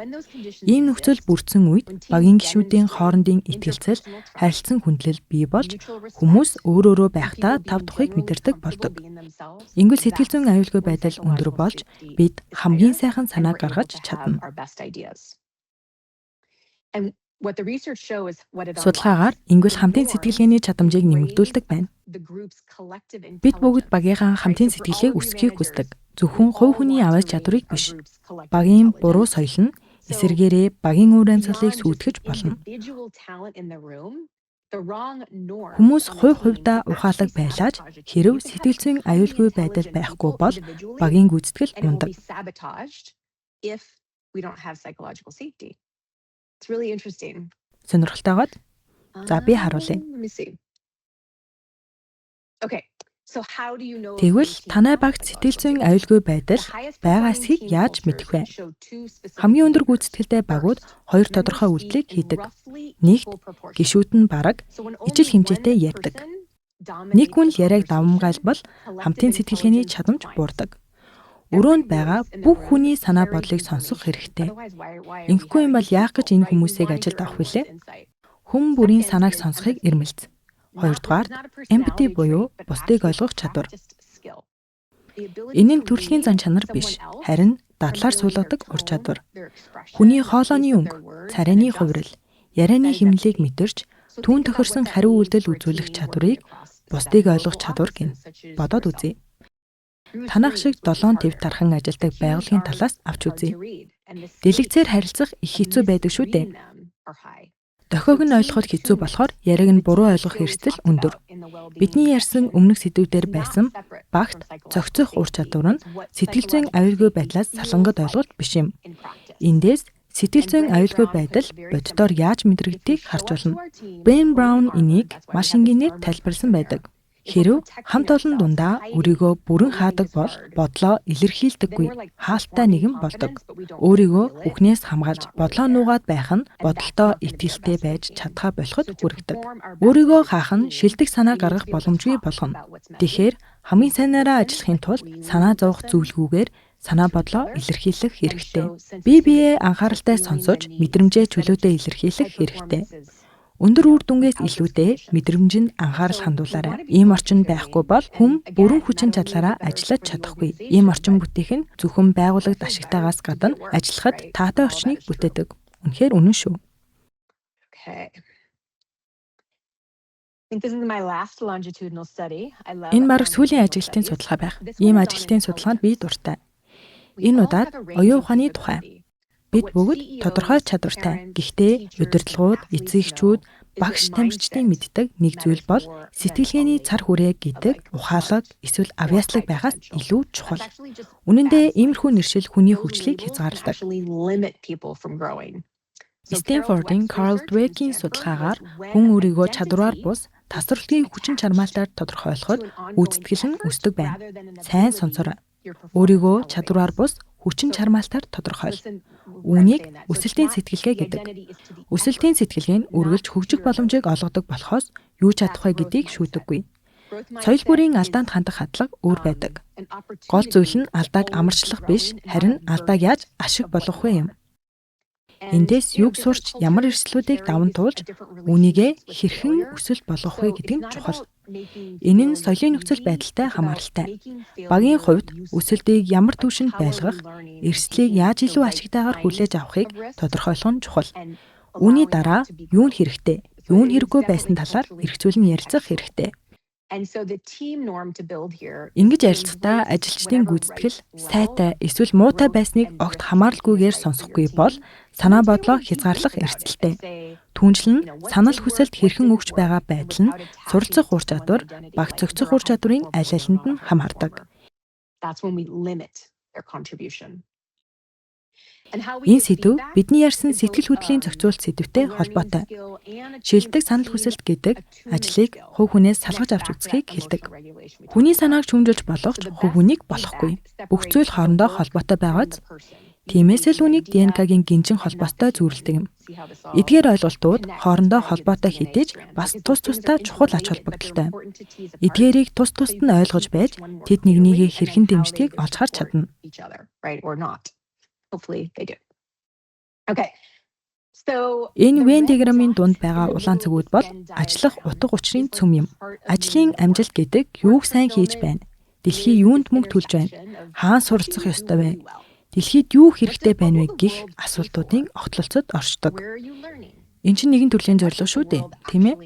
Ийм нөхцөл бүрдсэн үед багийн гишүүдийн хоорондын итгэлцэл, харилцан хүндлэл бий болж хүмүүс өөрөөрөө байхдаа тав тухыг мэдэрдэг болдог. Ингэвэл сэтгэл зүйн аюулгүй байдал өндөр болж бид хамгийн сайхан санаа гаргаж чадна. Судалгаагаар ингэвэл хамтын сэтгэлгээний чадамжийг нэмэгдүүлдэг байна. Бид бүгд багийнхаа хамтын сэтгэлгээг өсгөхийг хүсдэг. Зөвхөн хувь хүний аваад чадварыг биш. Багийн буруу соёл нь эсэргээрээ багийн үр амьсгалыг сүйтгэж болно. Хүмүүс хувь хувьдаа ухаалаг байлааж хэрэв сэтгэл зүйн аюулгүй байдал байхгүй бол багийн гүйцэтгэл ундаг. Сонирхолтойгоод. За би харуулъя. Тэгвэл танай багт сэтгэл зүйн аюулгүй байдал байгаа эсхийг яаж мэдэх вэ? Хамгийн өндөр гүйцэтгэлтэй багууд хоёр тодорхой үйлдэлийг хийдэг. Нэгт гишүүд нь бараг ижил хэмжээтэй ярьдаг. Нэг хүн л яриаг давамгайлбал хамтын сэтгэлгээний чадамж буурдаг. Өрөөнд байгаа бүх хүний санаа бодлыг сонсох хэрэгтэй. Ингэхгүй юм бол яах гэж энэ хүмүүсийг ажилд авах вүлээ? Хүн бүрийн санааг сонсохыг эрмэлз. Хоёрдугаар, empathy буюу бусдыг ойлгох чадвар. Энэ нь төрөлхийн зан чанар биш, харин дадлаар суулгадаг ур чадвар. Хүний хоолойны өнгө, царайны хувирал, ярианы хэмнэлийг мэдэрч, түүн тохирсон хариу үйлдэл үзүүлэх чадварыг бусдыг ойлгох чадвар гэнэ. Бодоод үзье. Танах шиг 7 төв тархан ажилладаг байгууллагын талаас авч үзье. Дэлгэцээр харилцах их хэцүү байдаг шүү дээ. Дохиог нь ойлгоход хэцүү болохоор яриаг нь буруу ойлгох эрсдэл өндөр. Бидний ярьсан өмнөх сэдвүүдээр байсан багт зохицох ур чадвар нь сэтгэл зүйн аюулгүй байдлаас салангад ойлголт биш юм. Эндээс сэтгэл зүйн аюулгүй байдал боддоор яаж мэдрэгдгийг харж болно. Ben Brown энийг маш энгийнээр тайлбарласан байдаг. Хэрэв хамт олон дундаа өөрийгөө бүрэн хаадаг бол бодлоо илэрхийлдэггүй, хаалттай нэгэн болдог. Өөрийгөө бүхнээс хамгаалж бодлоо нуугаад байх нь бодолтой итгэлтэй байж чадхаа болоход хүргэдэг. Өөрийгөө хаах нь шилдэг санаа гаргах боломжгүй болгоно. Тэгэхээр хамгийн сайнаараа ажиллахын тулд санаа зовох зүйлгүйгээр санаа бодлоо илэрхийлэх хэрэгтэй. Бие биеэ анхааралтай сонсож, мэдрэмжээ чөлөөтэй илэрхийлэх хэрэгтэй. Өндөр үр дүнгээс илүүтэй мэдрэмжинд анхаарал хандуулаарай. Ийм орчин байхгүй бол хүн бүрэн хүчин чадлаараа ажиллаж чадахгүй. Ийм орчин бүтээх нь зөвхөн байгууллагт ашигтайгаас гадна ажиллахад таатай орчныг бүтээдэг. Үнэхээр үнэн шүү. Okay. I think this is my last longitudinal study. Энэ баг сүүлийн ажиглалтын судалгаа байх. Ийм ажиглалтын судалгаанд би дуртай. Энэ удаад оюун ухааны тухай. Бид бүгд тодорхой чадвартай. Гэхдээ удирдлагууд, эцэгчүүд, багш тамирчдын мэддэг нэг зүйл бол сэтгэлгээний цар хүрээ гэдэг ухаалаг эсвэл авьяаслаг байгаас илүү чухал. Үнэн дээр иймэрхүү нэршил хүний хөгжлийг хязгаарладаг. Стэнфордын Карл Двейкийн судалгаагаар хүн өөрийгөө чадвараар бус тасралтын хүчин чармаалтаар тодорхойлоход үзтгэл нь өсдөг байна. Сайн сонсороо. Өөрийгөө чадвараар бус хүчин чармаалтаар тодорхойл. Үүнийг өсөлтийн сэтгэлгээ гэдэг. Өсөлтийн сэтгэлгээ нь үргэлж хөгжих боломжийг олгодог болохоос юу чадах вэ гэдгийг шүүдэггүй. Соёл бүрийн алдаанд хандах хадлага өөр байдаг. Гол зүйл нь алдааг амарчлах биш, харин алдааг яаж ашиг болгох вэ юм. Эндээс юг сурч ямар эрсдлүүдийг даван туулж үүнийгээ хэрхэн өсөлт болгох вэ гэдэг нь чухал. Энэ нь соёлын нөхцөл байдалтай хамааралтай. Багийн хувьд өсөлтийг ямар түвшинд байлгах, эрсдлийг яаж илүү ашигтайгаар хүлээж авахыг тодорхойлох нь чухал. Үүний дараа юу нь хэрэгтэй, юу нь хэрэггүй байсан талаар эргцүүлэн ярилцах хэрэгтэй. Ингэж ярилцахдаа ажилчдын гүйцэтгэл сайтай эсвэл муутай байсныг огт хамааралгүйгээр сонсохгүй бол санаа бодлоо хязгаарлах эрсдэлтэй. Түүнчлэн нь санал хүсэлт хэрхэн өгч байгаа байдал нь суралцах ур чадвар, баг зохицох ур чадварын аль алинд нь хамаардаг. Энэ сэдв бидний ярьсан сэтгэл хөдлөлийн зохицуулт сэдвтэй холбоотой. Шилдэг санал хүсэлт гэдэг ажлыг хувь хүнээс салгаж авч үзхийг хэлдэг. Хүний санааг шүүмжилж болгож хувь хүнийг болохгүй. Бүх зүйл хоорондоо холбоотой байгааз тиймээс л үнийг ДНК-гийн гинжин холбоостой зүйрлдэг юм. Эдгээр ойлголтууд хоорондоо холбоотой хэдиж бас тус тустай чухал ач холбогдолтой. Эдгээрийг тус тусад нь ойлгож байж тэд нэгнийг хэрхэн дэмждгийг олж харж чадна. Hopefully they do. Okay. Энэ Venn диаграмын дунд байгаа улаан цэгүүд бол ажиллах утга учирын цөм юм. Ажлын амжилт гэдэг юуг сайн хийж байна? Дэлхий юунд мөнгө төлж байна? Хаан суралцах ёстой вэ? Дэлхийд юу хэрэгтэй байна вэ гэх асуултуудын огтлолцод оршдог. Энэ чинь нэгэн төрлийн зорилго шүү дээ, тийм ээ?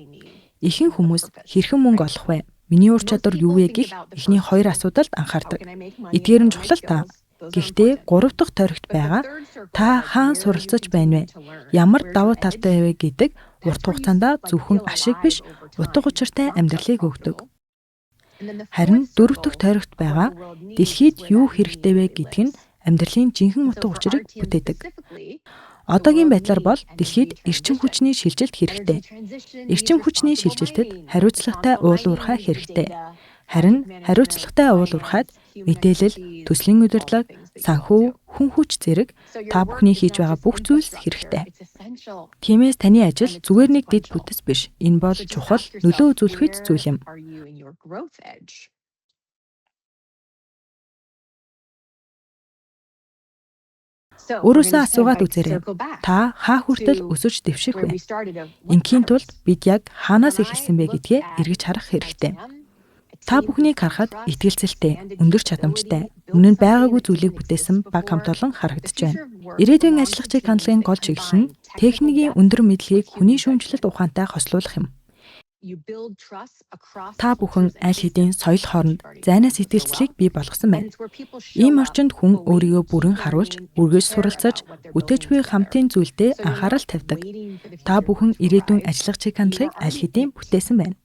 Ихэнх хүмүүс хэрхэн мөнгө олох вэ? Миний ур чадвар юу вэ гэх эхний хоёр асуудалд анхаардаг. Эдгээр нь чухал та. Гэхдээ 3 дахь тойрогт байгаа та хаан суралцаж байна вэ? Ямар давуу талтай вэ гэдэг урт хугацаанд зөвхөн ашиг биш, утга учиртай амьдралыг өгдөг. Харин 4 дахь тойрогт байгаа дэлхийд юу хэрэгтэй вэ гэдэг нь амьдралын жинхэнэ утга учирыг бүтээдэг. Одоогийн байдлаар бол дэлхийд эрчим хүчний шилжилт хэрэгтэй. Эрчим хүчний шилжилтэд хариуцлагатай уул уурхай хэрэгтэй. Харин хариуцлагатай уул уурхайд мэдээлэл, төслийн удирдлага, санхүү, хүн хүч зэрэг та бүхний хийж байгаа бүх зүйлс хэрэгтэй. Тиймээс таны ажил зүгээр нэг дэд бүтэц биш. Энэ бол чухал, нөлөө үзүүлэх зүйл юм. Өөрөөсөө асуугаад үзээрэй. Та хаа хүртэл өсөж дэвших вэ? Инхийн тулд бид яг хаанаас эхэлсэн бэ гэдгээ эргэж харах хэрэгтэй. Та бүхнийг харахад итгэлцэлтэй, өндөр чадамжтай, өмнө нь байгаагүй зүйлийг бүтээсэн баг хамт олон харагдаж байна. Ирээдүйн ажиллагчийн хандлагын гол чиглэл нь техникийн өндөр мэдлэгийг хүний шүүмжлэлт ухаантай хослуулах юм. Та бүхэн аль хэдийн соёл хооронд зайнаас итгэлцлийг бий болгосон байна. Ийм орчинд хүн өөрийгөө бүрэн харуулж, үргэж суралцаж, бүтээж буй хамтын зүйлдээ анхаарал тавьдаг. Та бүхэн ирээдүйн ажиллагчийн хандлагыг аль хэдийн бүтээсэн байна.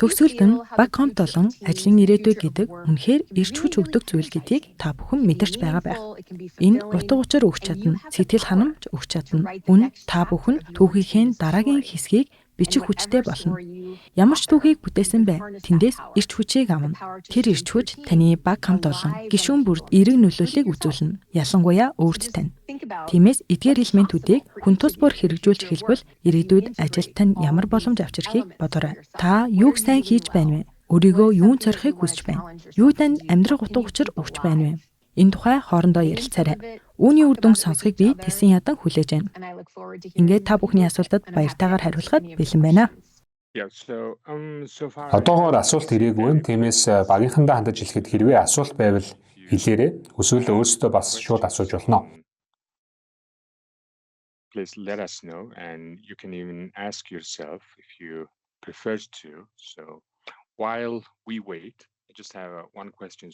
Төгсгөлд нь баг хамт олон ажлын ирээдүй гэдэг үнэхээр ирж хүч өгдөг зүйл гэдгийг та бүхэн мэдэрч байгаа байх. Энэ утга учир өгч чадна, сэтгэл ханамж өгч чадна. Та бүхэн түүхийнхээ дараагийн хэсгийг бичих хүчтэй болно. Ямар ч түүхийг бүтээсэн бай, тэндээс эрч хүчийг авна. Тэр эрч хүч таны баг хамт олон гишүүн бүрд эерэг нөлөөллийг үзүүлнэ. Ялангуяа өөрт тань. Тиймээс эдгээр элементүүдийг хүн тус бүр хэрэгжүүлж хэлбэл ирээдүйд ажилд тань ямар боломж авчирхийг бодоорой. Та юуг сайн хийж байна вэ? Өөрийгөө юунд зорихыг хүсэж байна? Юу танд амьдрах утга учир өгч байна вэ? Энэ тухай хоорондоо ярилцаарай. Үүний үр дүн сонсхийг би тэсэн ядан хүлээж байна. Ингээд та бүхний асуултад баяртайгаар хариулахад бэлэн байна. Одоогоор асуулт ирээгүй, тиймээс багийнхандаа хандаж хэлэхэд хэрвээ асуулт байвал хэлээрэй. Эсвэл өөрсдөө бас шууд асууж болно. Please let us know, and you can even ask yourself if you prefer to. So while we wait, I just have one question.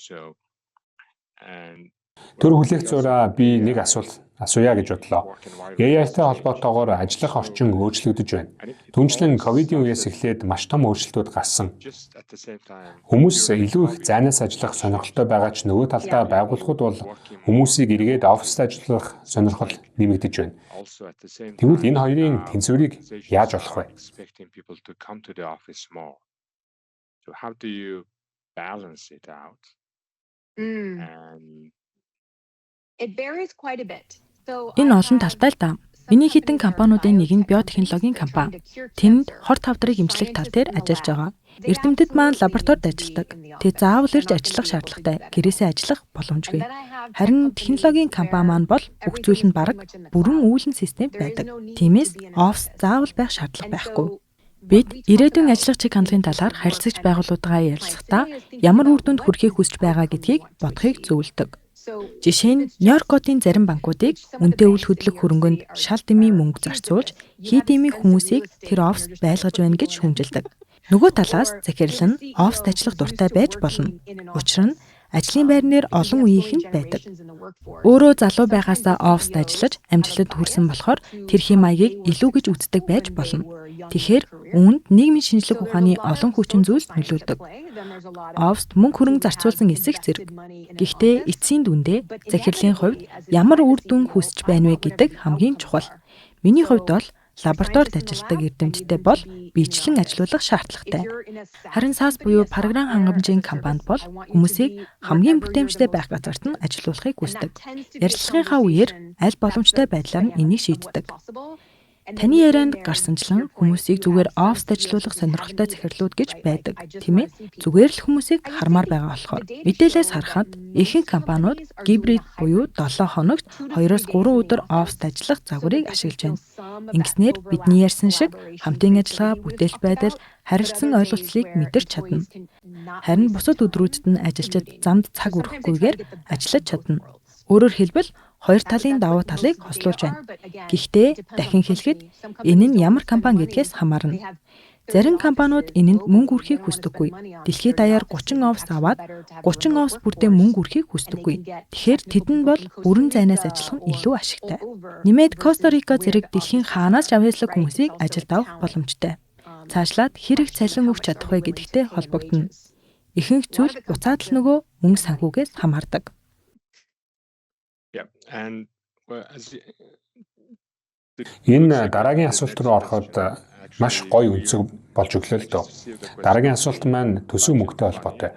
Төр хүлээх зураа би нэг асуулт асууя гэж бодлоо. AI-тай холбоотойгоор ажиллах орчин өөрчлөгдөж байна. Түүнчлэн ковидын үеэс эхлээд маш том өөрчлөлтүүд гарсан. Хүмүүс илүү их зайнаас ажиллах сонирхолтой байгаа ч нөгөө талдаа байгууллагууд бол хүмүүсийг эргээд оффист ажиллах сонирхол нэмэгдэж байна. Тэгвэл энэ хоёрын тэнцвэрийг яаж олох вэ? So how do you balance it out? Энэ олон талтай л даа. Миний хитэн компаниудын нэг нь биотехнологийн компани. Тэнд хор тавдрыг эмчлэх тал дээр ажиллаж байгаа. Эрдэмтэд маань лабораторид ажилладаг. Тэд заавал ирж ажиллах шаардлагатай. Гэрээсээ ажиллах боломжгүй. Харин технологийн компани маань бол бүх зүйл нь бараг бүрэн үүлэн системд байдаг. Тиймээс офс заавал байх шаардлага байхгүй. Бид ирээдүйн ажиллах чиг хандлагын талаар харилцагч байгууллагуудаа ярилцахдаа ямар үр дүнд хүрэхийг хүсэж байгаа гэдгийг бодохыг зөвлөдөг. Жишээ нь Нью-Йоркийн зарим банкуудыг үнэтэй үйл хөдлөх хөрөнгөнд шал дэмий мөнгө зарцуулж, хий дэмий хүмүүсийг тэр оффист байлгаж байна гэж шүүмжилдэг. Нөгөө талаас захирал нь оффист ажиллах дуртай байж болно. Учир нь ажлын байрнаар олон үеийнхэнд байдаг. Өөрөө залуу байгаасаа оффист ажиллаж амжилтад хүрсэн болохоор тэрхий маягийг илүү гэж үздэг байж болно. Тэгэхээр үүнд нийгмийн шинжлэх ухааны олон хүчин зүйлс нөлөөлдөг. Оффист мөнгө хөрөнгө зарцуулсан эсэх зэрэг. Гэхдээ эцсийн дүндээ захирлын хувьд ямар үр дүн хүсэж байна вэ гэдэг хамгийн чухал. Миний хувьд бол лабораторид ажилладаг эрдэмтдтэй бол биечлэн ажилуулах шаардлагатай. Харин SaaS буюу програм хангамжийн компанид бол хүмүүсийг хамгийн бүтээмжтэй байх газарт нь ажилуулахыг хүсдэг. Ярилцлагынхаа үеэр аль боломжтой байдлаар нь энийг шийддэг. Таны ярианд гарсанчлан хүмүүсийг зүгээр оффист ажилуулах сонирхолтой захирлууд гэж байдаг, тийм ээ? Зүгээр л хүмүүсийг хармаар байгаа болохоор. Мэдээлэлээс харахад ихэнх компаниуд гибрид буюу 7 хоногт 2-3 өдөр оффист ажиллах загварыг ашиглаж байна. Ингэснээр бидний ярьсан шиг хамтын ажиллагаа, бүтээл байдал, харилцан ойлголцлыг мэдэрч чадна. Харин бусад өдрүүдэд нь ажилчид замд цаг өрөхгүйгээр ажиллаж чадна. Өөрөөр хэлбэл хоёр талын давуу талыг хослуулж байна. Гэхдээ дахин хэлэхэд энэ нь ямар компани гэдгээс хамаарна. Зарим компаниуд энэнд мөнгө үрхийг хүсдэггүй. Дэлхийд даяар 30 офс аваад 30 офс бүрдээ мөнгө үрхийг хүсдэггүй. Тэгэхээр тэдэнд бол бүрэн зайнаас ажиллах нь илүү ашигтай. Нэмээд Коста Рика зэрэг дэлхийн хаанаас ч авьяаслаг хүмүүсийг ажилд авах боломжтой. Цаашлаад хэрэг цалин өгч чадах вэ гэдэгтэй холбогдно. Ихэнх зүйл буцаад л нөгөө мөнгө санхүүгээс хамаардаг. Энэ дараагийн асуулт руу ороход маш гоё үнцэг болж өглөө л дөө. Дараагийн асуулт маань төсөв мөнгөтэй холбоотой.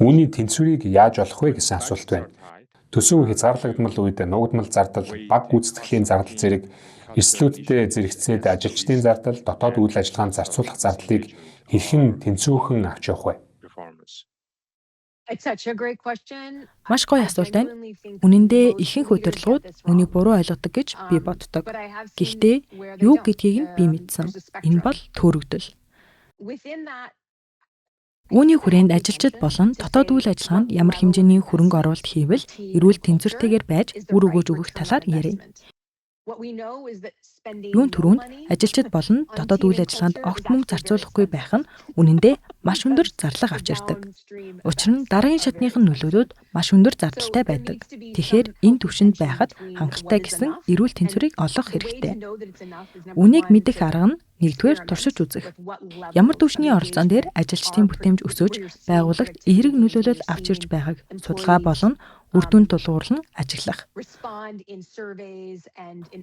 Үүний тэнцвэрийг яаж олох вэ гэсэн асуулт байна. Төсөв хязгаарлагдмал үед нуугдмал зардал, баг гүйцэтгэлийн зардал зэрэг эрсдлүүдтэй зэрэгцээд ажилчдын зардал, дотоод үйл ажиллагаанд зарцуулах зардлыг хэрхэн тэнцвүүхэн авч явах вэ? Маш гоё асуулт байна. Үнэн дээр ихэнх удирдлагууд үнийг буруу ойлгодог гэж би боддог. Гэхдээ юу гэдгийг нь би мэдсэн. Энэ бол төөрөгдөл. Үүний хүрээнд ажилчид болон дотоод үйл ажиллагаанд ямар хэмжээний хөрөнгө оруулалт хийвэл эрүүл тэнцвэртэйгээр байж үр өгөөж өгөх талаар ярив. Юун түрүүнд ажилчид болон дотоод үйл ажиллагаанд огт мөнгө зарцуулахгүй байх нь үнэндээ маш өндөр зарлага авчирдаг. Учир нь дараагийн шатных нь нөлөөлөд маш өндөр зардалтай байдаг. Тэгэхээр энэ түвшинд байхад хангалттай гэсэн эрүүл тэнцвэрийг олох хэрэгтэй. Үнийг мэдэх арга нь нэгдүгээр туршиж үзэх. Ямар түвшний оролцоон дээр ажилчдын бүтээмж өсөж байгууллагт эерэг нөлөөлөл авч ирж байгааг судалгаа болон үр дүн тулгуурлан ажиглах.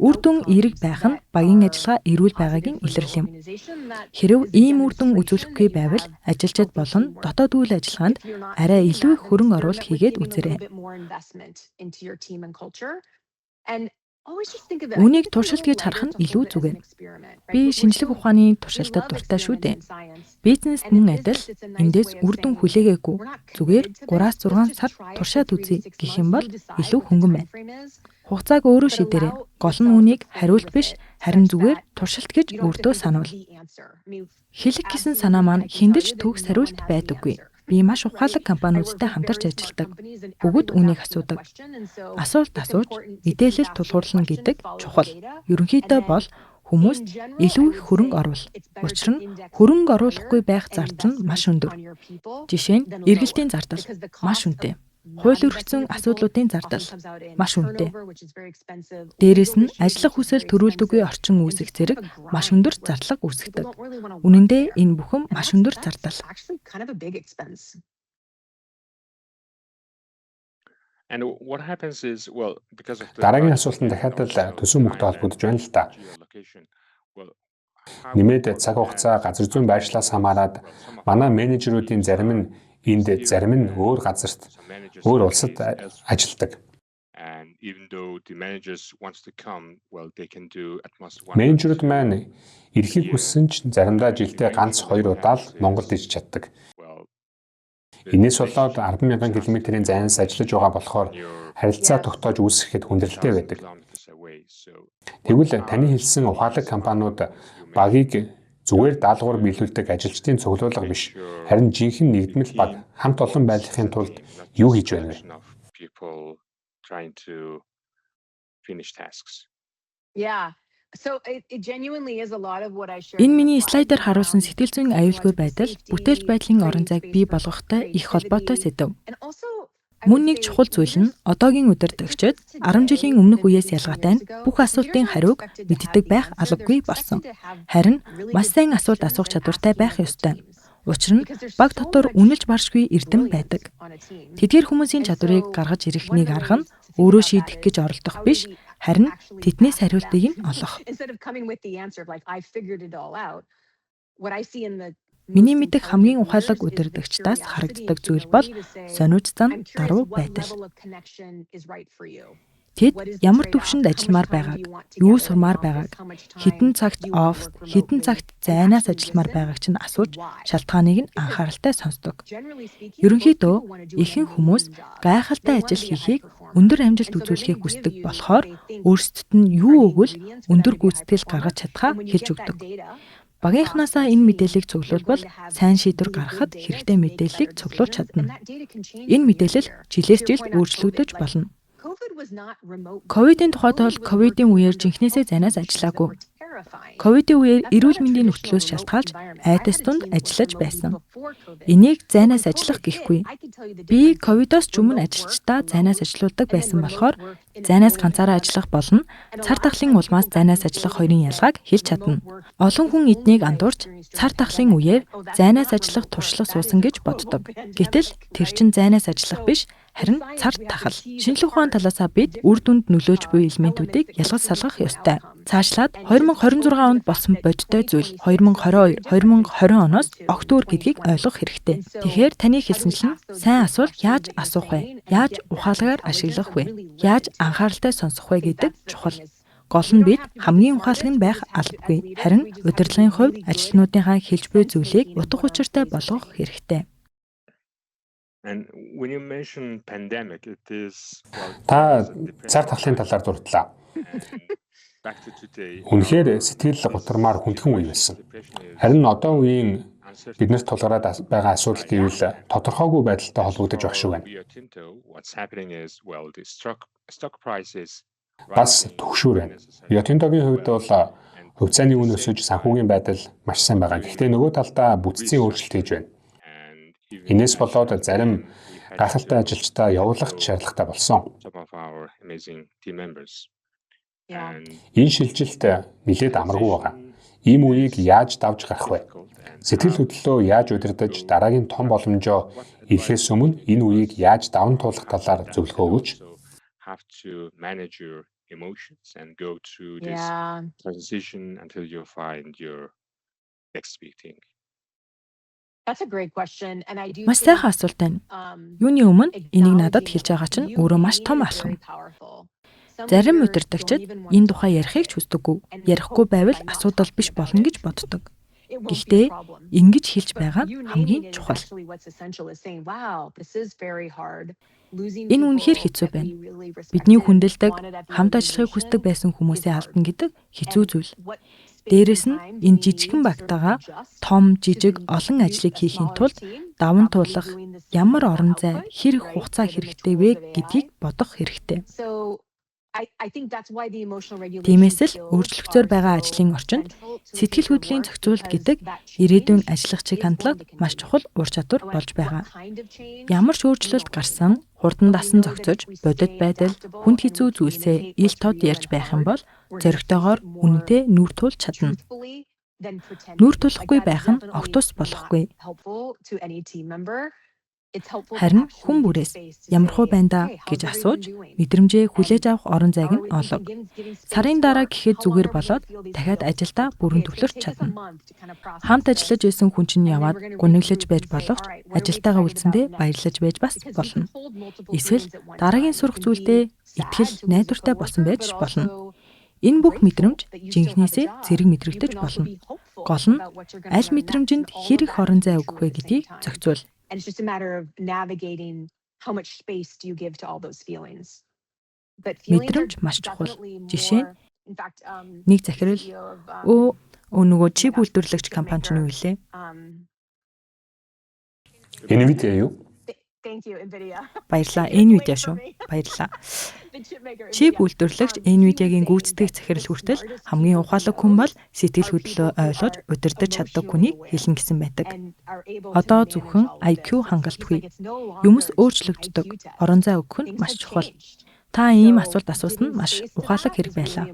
Үр дүн эерэг байх нь багийн ажиллагаа эрүүл байгаагийн илрэл юм. Хэрэв ийм үр дүн үзүүлэхгүй байвал ажилчид болон дотоод үйл ажиллагаанд арай илүү их хөрөнгө оруулалт хийгээд үзээрэй. Үүнийг туршилт гэж харах нь илүү зүгээр. Би шинжлэх ухааны туршилтад дуртай шүү дээ. Бизнест мөн адил эндээс үр дүн хүлээгээгүй зүгээр 3-6 сар туршаад үзье гэх юм бол илүү хөнгөн байна. Хугацааг өөрөө шийдээрэй. Гол нь үүнийг хариулт биш, харин зүгээр туршилт гэж өөртөө сануул. Хэлэх гэсэн санаа маань хиндэж төгс хариулт байдаггүй. Би маш ухаалаг компаниудтай хамтарч ажилладаг. Бүгд үүнийг асуудаг. Асуулт асууж, мэдээлэл тулгуурлана гэдэг чухал. Ерөнхийдөө бол хүмүүст илүү их хөрөнгө оруул. Учир нь хөрөнгө оруулахгүй байх зардал нь маш өндөр. Жишээ нь эргэлтийн зардал маш үнэтэй. Хууль өргөцсөн асуудлуудын зардал маш үнэтэй. Дээрээс нь ажиллах хүсэл төрүүлдэггүй орчин үүсэх зэрэг маш өндөр зарлага үүсгдэг. Үнэн дээр энэ бүхэн маш өндөр зардал. Дараагийн асуултанд дахиад л төсөв мөнгөтэй холбогдож байна л да. Нэмээд цаг хугацаа, газар зүйн байршлаас хамаарат манай менежерүүдийн зарим нь энд, зарим нь өөр газарт, өөр улсад ажилладаг. Менежерүүд маань эрхийг хүссэн ч заримдаа жилдээ ганц 2 удаа л Монголд иж чаддаг. Энээс болоод 10,000 км-ийн зайнаас ажиллаж байгаа болохоор харилцаа тогтоож үүсгэхэд хүндрэлтэй байдаг. Тэгвэл таны хэлсэн ухаалаг компаниуд багийг зүгээр даалгавар биелүүлдэг ажилчдын цуглуулга биш, харин жинхэнэ нэгдмэл баг хамт олон байхын тулд юу хийж байна вэ? Энэ миний слайдаар харуулсан сэтгэл зүйн аюулгүй байдал, бүтээлч байдлын орон зайг бий болгохтой их холбоотой сэдэв. Мөн нэг чухал зүйл нь одоогийн удирдагчид 10 жилийн өмнөх үеэс ялгаатай нь бүх асуултын хариуг мэддэг байх албагүй болсон. Харин маш сайн асуулт асуух чадвартай байх ёстой. Учир нь баг дотор үнэлж баршгүй эрдэм байдаг. Тэдгээр хүмүүсийн чадварыг гаргаж ирэх нэг арга нь өөрөө шийдэх гэж оролдох биш, харин тэднээс хариултыг нь олох. Миний мэдих хамгийн ухаалаг удирдагчдаас харагддаг зүйл бол сониуч зан даруй байдал. Тэд ямар төвшөнд ажилламаар байгааг, юу сурмаар байгааг, хэдэн цагт офс, хэдэн цагт зайнаас ажилламаар байгааг чинь асууж, шалтгааныг нь анхааралтай сонсдог. Ерөнхийдөө ихэнх хүмүүс гайхалтай ажил хийхийг өндөр амжилт үзүүлэхийг хүсдэг болохоор өөрсдөд нь юу өгвөл өндөр гүйцэтгэл гаргаж чадхаа хэлж өгдөг. Багийнхнаасаа энэ мэдээллийг цуглуулбал сайн шийдвэр гаргахад хэрэгтэй мэдээллийг цуглуулж чадна. Энэ мэдээлэл жилээс жилд өөрчлөгдөж болно. Ковидын тухайд бол ковидын үеэр жинхнээсээ зайнаас ажиллаагүй. Ковидын үеэр эрүүл мэндийн нөхцлөөс шалтгаалж айдас тунд ажиллаж байсан. Энийг зайнаас ажиллах гэхгүй. Би ковидоос ч өмнө ажилчдаа зайнаас ажиллаулдаг байсан болохоор зайнаас ганцаараа ажиллах болон цар тахлын улмаас зайнаас ажиллах хоёрын ялгааг хэлж чадна. Олон хүн эднийг андуурч цар тахлын үеэр зайнаас ажиллах туршлага суусан гэж боддог. Гэтэл тэр чинь зайнаас ажиллах биш, харин цар тахал. Шинжлэх ухааны талаасаа бид үр дүнд нөлөөж буй элементүүдийг ялгаж салгах ёстой. Цаашлаад 2026 онд болсон бодиттой зүйл 2020 оноос огт өөр гэдгийг ойлгох хэрэгтэй. Тэгэхээр таны хэлсэнчлэн сайн асуулт яаж асуух вэ? Яаж ухаалгаар ашиглах вэ? Яаж анхааралтай сонсох вэ гэдэг чухал. Гол нь бид хамгийн ухаалаг нь байх албагүй. Харин удирдлагын хувьд ажилтнуудынхаа хэлж буй зүйлийг утга учиртай болгох хэрэгтэй. Та цар тахлын талаар дурдлаа. Үнэхээр сэтгэл гутармаар хүндхэн үе байсан. Харин одоо үеийн биднэрт тулгараад байгаа асуудал гэвэл тодорхойгүй байдалтай холбогдож байх шиг байна. Бас төгшүүр байна. Рио Тинтогийн хувьд бол хувьцааны үн өсөж санхүүгийн байдал маш сайн байгаа. Гэхдээ нөгөө талдаа бүтцийн өөрчлөлт хийж байна. Энээс болоод зарим гайхалтай ажилчдаа явуулах шаардлагатай болсон. Энэ шилжилт нэлээд амаргүй байгаа. Ийм үеийг яаж давж гарах вэ? Сэтгэл хөдлөлөө яаж удирдаж дараагийн том боломжоо ирэхээс өмнө энэ үеийг яаж даван туулах талаар зөвлөгөө өгөөч. Have to manage your emotions and go through this Yeah. transition until you find your next big thing. That's a great question. And I do Маш сайхан асуулт байна. Юуны өмнө энийг надад хэлж байгаа чинь өөрөө маш том алхам. Зарим удирдагчид энэ тухай ярихыг ч хүсдэггүй. Ярихгүй байвал асуудал биш болно гэж боддог. Гэхдээ ингэж хэлж байгаа нь хамгийн чухал. Энэ үнэхээр хэцүү байна. Бидний хүндэлдэг, хамт ажиллахыг хүсдэг байсан хүмүүсээ алдна гэдэг хэцүү зүйл. Дээрэс нь энэ жижигхэн багтаага том, жижиг, олон ажлыг хийхийн тулд даван туулах ямар орон зай, хэрэг хугацаа хэрэгтэй вэ гэдгийг бодох хэрэгтэй. Тиймээс л өөрчлөгцөөр байгаа ажлын орчинд сэтгэл хөдлөлийн зохицуулалт гэдэг ирээдүйн ажиллагчийг хандлага маш чухал ур чадвар болж байгаа. Ямар ч өөрчлөлт гарсан, хурдан дасан зохицож, бодит байдал, хүнд хэцүү зүйлсээ ил тод ярьж байх юм бол зоригтойгоор үнэнтэй нүүр тулж чадна. Нүүр тулахгүй байх нь огтус болохгүй. Харин хүн бүрээс ямархуу байна да гэж асууж, мэдрэмжээ хүлээж авах орон зайг нь олго. Сарын дараа гэхэд зүгээр болоод дахиад ажилдаа бүрэн төвлөрч чадна. Хамт ажиллаж байсан хүн чинь яваад гуниглаж байж болох ч ажилтаагаа үлдсэндээ баярлаж байж бас болно. Эсвэл дараагийн сурах зүйлдээ итгэл, найдвартай болсон байж болно. Энэ бүх мэдрэмж жинхнээсээ зэрэг мэдрэгдэж болно. Гол нь аль мэдрэмжинд хэрэг орон зай өгөх вэ гэдгийг зохицуул. And it's just a matter of navigating how much space do you give to all those feelings. But мэдрэмж маш чухал. Жишээ нь нэг захирал нөгөө чип үйлдвэрлэгч компани чинь юу вэ? Nvidia юу? Thank you Nvidia. Баярлалаа. Nvidia шүү. Баярлалаа. Чип үйлдвэрлэгч Nvidia-гийн гүйцэтгэх захирал хүртэл хамгийн ухаалаг хүн бол сэтгэл хөдлөлөө ойлгож удирдах чаддаг хүнийг хэлнэ гэсэн байдаг. Одоо зөвхөн IQ хангалтгүй. Юмс өөрчлөгддөг. Орон зай өгөх нь маш чухал. Та ийм асуулт асуусан нь маш ухаалаг хэрэг байлаа.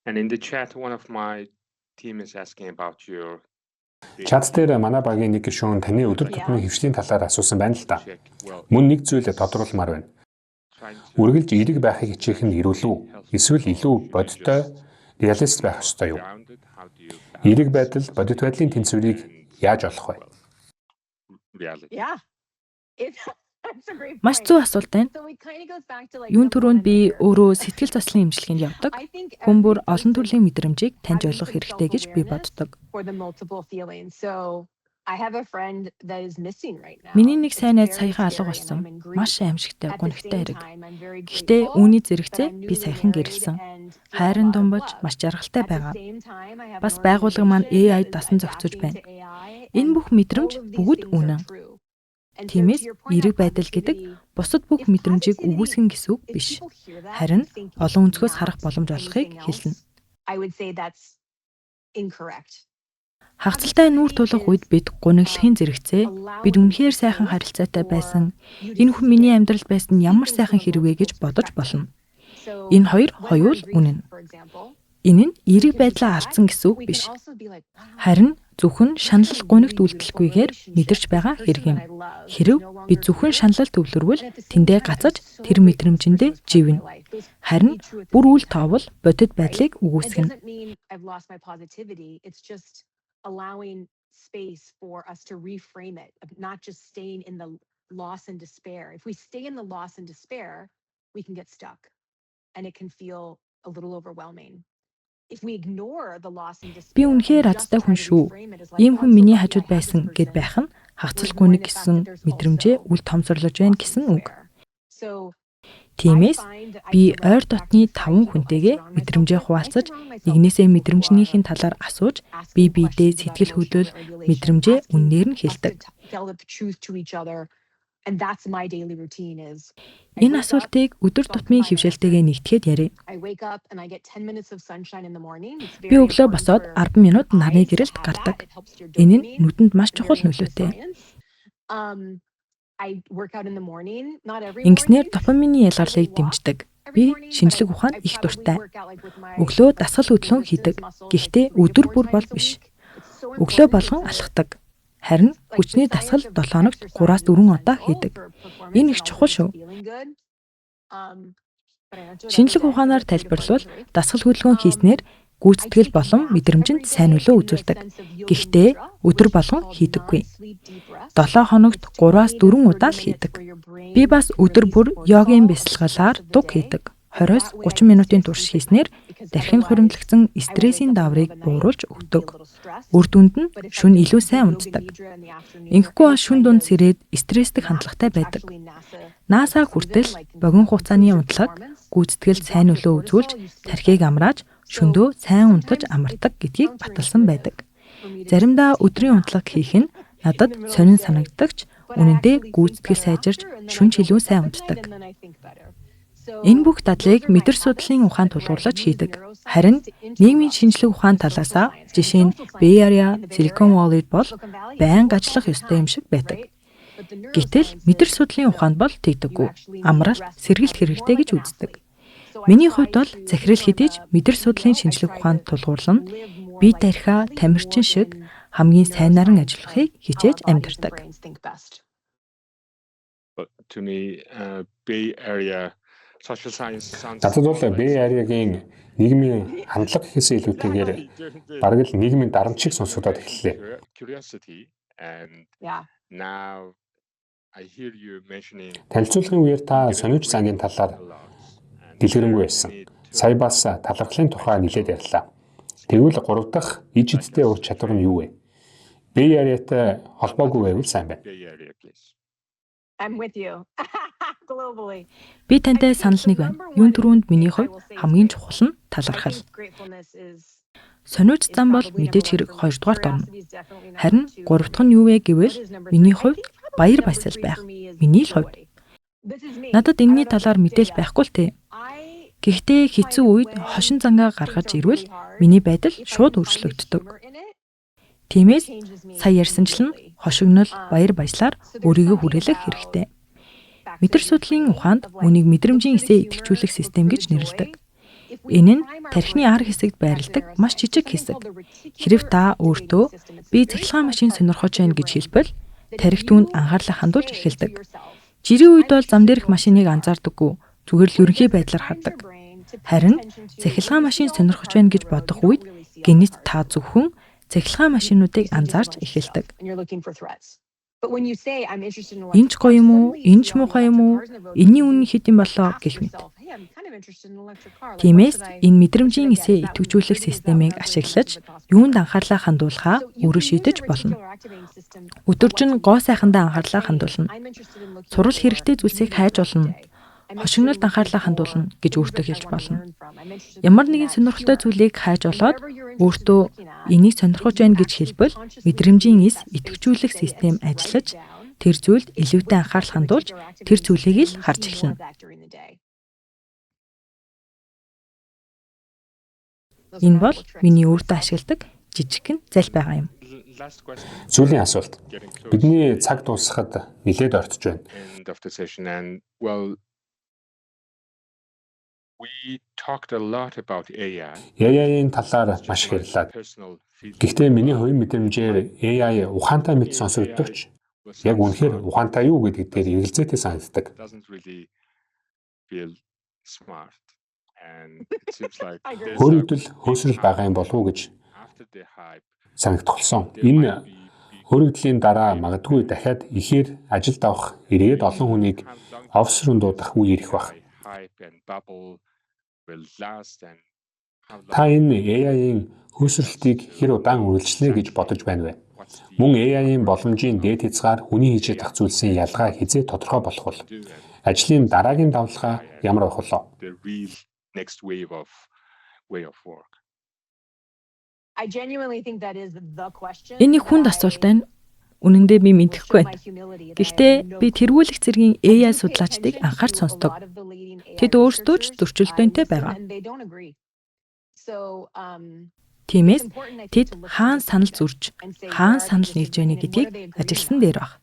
And in the chat one of my team is asking about your Чат дээр манай багийн нэг гишүүн таны өдөр тутмын хвшлийн талаар асуусан байна л да. Мөн нэг зүйлээ тодруулмаар байна. Үргэлж эерэг байхыг хичээх нь эрүүл үү? Эсвэл илүү бодиттой, реалист байх ёстой юу? Эерэг байдал, бодит байдлын тэнцвэрийг яаж олох вэ? Маш зөв асуулт байна. Юун түрүүнд би өөрөө сэтгэл заслын эмчилгээнд явдаг. Хүн бүр олон төрлийн мэдрэмжийг таньж ойлгох хэрэгтэй гэж би боддог. Миний нэг сайн найз саяхан алга болсон. Маш аимшигтай, гунигтай хэрэг. Гэхдээ үүний зэрэгцээ би саяхан гэрэлсэн. Хайрын думбаж маш жаргалтай байгаа. Бас байгууллага маань AI дасан зохицож байна. Энэ бүх мэдрэмж бүгд үнэн. Тиймээс эерэг байдал гэдэг бусад бүх мэдрэмжийг үгүйсгэн гэсэн үг биш. Харин олон өнцгөөс харах боломж олохыг хэлнэ. Хагцалтай нүүр тулах үед бид гуниглахын зэрэгцээ, бид үнэхээр сайхан харилцаатай байсан, энэ хүн миний амьдралд байсан ямар сайхан хэрэг вэ гэж бодож болно. Энэ хоёр хоёул үнэн. Энэ нь эерэг байдлаа алдсан гэсэн үг биш. Харин зөвхөн шаналл гунигт үлдэлгүйгээр мэдэрч байгаа хэрэг юм. Хэрв бид зөвхөн шаналл төвлөрвөл тэндээ гацаж тэр мэдрэмжиндээ живнэ. Харин бүр үл тоовол бодит байдлыг үгүйсгэнэ. Allowing space for us to reframe it, of not just staying in the loss and despair. If we stay in the loss and despair, we can get stuck and it can feel a little overwhelming. If we ignore the loss and despair. Би үнэхээр азтай хүн шүү. Ийм хүн миний хажууд байсан гэд байх нь хагцлахгүй нэг гэсэн мэдрэмжээ үл томсорлож байна гэсэн үг. Тиймээс би ойр дотны 5 хүнтэйгээ мэдрэмжээ хуваалцаж, нэгнээсээ мэдрэмжнийхин талаар асууж, бие биедээ сэтгэл хөдлөл мэдрэмжээ үннээр нь хэлдэг. Энэ асуултыг өдөр тутмын хөвшөлтэйгээ нэгтгэхэд ярив. Би өглөө босоод 10 минут нарны гэрэлд гардаг. Энэ нь нүдэнд маш чухал нөлөөтэй. Ингэснээр допамины ялгарлыг дэмждэг. Би шинжлэх ухаанд их дуртай. Өглөө дасгал хөдлөн хийдэг. Гэхдээ өдөр бүр бол биш. Өглөө болгон алхдаг. Харин хүчний дасгал 7 хоногт 3-4 удаа хийдэг. Энэ их чухал шүү. Шинжлэх ухаанаар тайлбарлавал дасгал хөдөлгөөн хийснээр гүйцэтгэл болон мэдрэмжинд сайн нөлөө үзүүлдэг. Гэхдээ өдөр болгон хийдэггүй. 7 хоногт 3-4 удаа л хийдэг. Би бас өдөр бүр йогийн бясалгалаар дуг хийдэг. 20-30 минутын турш хийснээр дархин хуримтлагдсан стрессийн даврыг бууруулж өгдөг. Үр дүнд нь шөнө илүү сайн унтдаг. Ингэхгүй бол шөнө дунд сэрээд стресстэй хандлагатай байдаг. NASA хүртэл богино хугацааны унтлаг гүйцэтгэлд сайн нөлөө үзүүлж тархийг амрааж шөндөө сайн унтаж амардаг гэдгийг баталсан байдаг. Заримдаа өдрийн унтлаг хийх нь надад сонин санагдагч үнэн дээр гүйцэтгэл сайжирч шөнө илүү сайн унтдаг. Энэ бүх дадлыг мэдэр судлалын ухаанд тулгуурлаж хийдэг. Харин нийгмийн шинжлэх ухаан талаасаа жишээ нь Bay Area, Silicon Valley бол байнга ажиллах ёстой юм шиг байдаг. Гэтэл мэдэр судлалын ухаанд бол тэгдэггүй. Амралт, сэргэлт хэрэгтэй гэж үздэг. Миний хувьд бол захирал хэдийж мэдэр судлалын шинжлэх ухаанд тулгуурлан бие тархиа тамирчин шиг хамгийн сайнаар нь ажиллахыг хичээж амьдардаг. To me, Bay Area social science sounds. Надад бол Bay Area-гийн нийгмийн хандлага гэхээсээ илүүтэйгээр бараг л нийгмийн дарамтчиг сонсогдоод эхэллээ. Curiosity and now I hear you mentioning Танилцуулгын үеэр та сониуч зангийн талаар дэлгэрэнгүй байсан. Сая бас талархлын тухай нэлээд ярьлаа. Тэгвэл 3 дахь иж эдтэй ур чадвар нь юу вэ? Bay Area-тай холбоогүй байвал сайн байна. Bay Area, please. I'm with you. Globally. Би тантай санал нэг байна. Юун түрүүнд миний хувьд хамгийн чухал нь талархал. Сониуч зам бол мэдээж хэрэг 2 дугаарт орно. Харин 3 дахь нь юу вэ гэвэл миний хувьд баяр баясгал байх. Миний л хувьд. Надад энэний талаар мэдээлэл байхгүй л тээ. Гэхдээ хэцүү үед хошин зангаа гаргаж ирвэл миний байдал шууд өөрчлөгддөг. Тиймээс сая ярьсанчлан хошигнол баяр баясгалаар өөрийгөө хүрээлэх хэрэгтэй. Мэдэр судлалын ухаанд үнийг мэдрэмжийн эсээ идэвхжүүлэх систем гэж нэрлэдэг. Энэ нь тархины ар хэсэгт байрладаг маш жижиг хэсэг. Хэрэв та өөртөө би цахилгаан машин сонирхож байна гэж хэлбэл тархи түүнд анхаарлаа хандуулж эхэлдэг. Жирийн үед бол зам дээрх машиныг анзаардаггүй, зүгээр л ерөнхий байдлаар хардаг. Харин цахилгаан машин сонирхож байна гэж бодох үед генет та зөвхөн цахилгаан машинуудыг анзаарч эхэлдэг. Энэ ч гоё юм уу? Энэ ч муухай юм уу? Энийн үнэ хэд юм болоо гэх мэт. Тиймээс энэ мэдрэмжийн эсээ идэвхжүүлэх системийг ашиглаж юунд анхаарлаа хандуулахаа өөрөө шийдэж болно. Өдөржин гоо сайхандаа анхаарлаа хандуулна. Сурал хэрэгтэй зүйлсийг хайж болно. Хошигнолд анхаарлаа хандуулна гэж өөртөө хэлж болно. Ямар нэгэн сонирхолтой зүйлийг хайж олоод өөртөө энийг сонирхож байна гэж хэлбэл мэдрэмжийн эс идэвхжүүлэх систем ажиллаж тэр зүйлд илүүтэй анхаарал хандуулж тэр зүйлийг л харж эхэлнэ. Энэ бол миний өөртөө ашигладаг жижигхэн зал байгаа юм. Сүүлийн асуулт. Бидний цаг дуусахад нэлээд орцож байна. We talked a lot about AI. AI-ийн талаар маш их ярьлаа. Гэхдээ миний хувийн мэдрэмжээр AI ухаантай мэт сонсогддогч яг үнэхээр ухаантай юу гэдэг дээр эргэлзээтэй санагддаг. Өөрөвдөл хөөсрөл байгаа юм болов уу гэж санагдчихсан. Энэ хөрөгдлийн дараа магадгүй дахиад ихээр ажилд авах ирээд олон хүнийг офс руу дуудах үе ирэх баг. Та энэ AI-ийн хөөсрөлтийг хэр удаан үргэлжлэнэ гэж бодож байна вэ? Мөн AI-ийн боломжийн дээд хязгаар хүний хийж чадах зүйлсийн ялгаа хизээ тодорхой болох бол ажлын дараагийн давлага ямар байх вэ? Энэ хүнд асуулт байна. Үнэн дээр би мэдэхгүй байна. Гэхдээ би тэргүүлэх зэргийн AI судлаачдыг анхаарч сонсдог. Тэд өөрсдөө ч зөрчилдөөнтэй байгаа. Тиймээс тэд хаан санал зурж, хаан санал нийлж байна гэдгийг ажилласан дээр баг.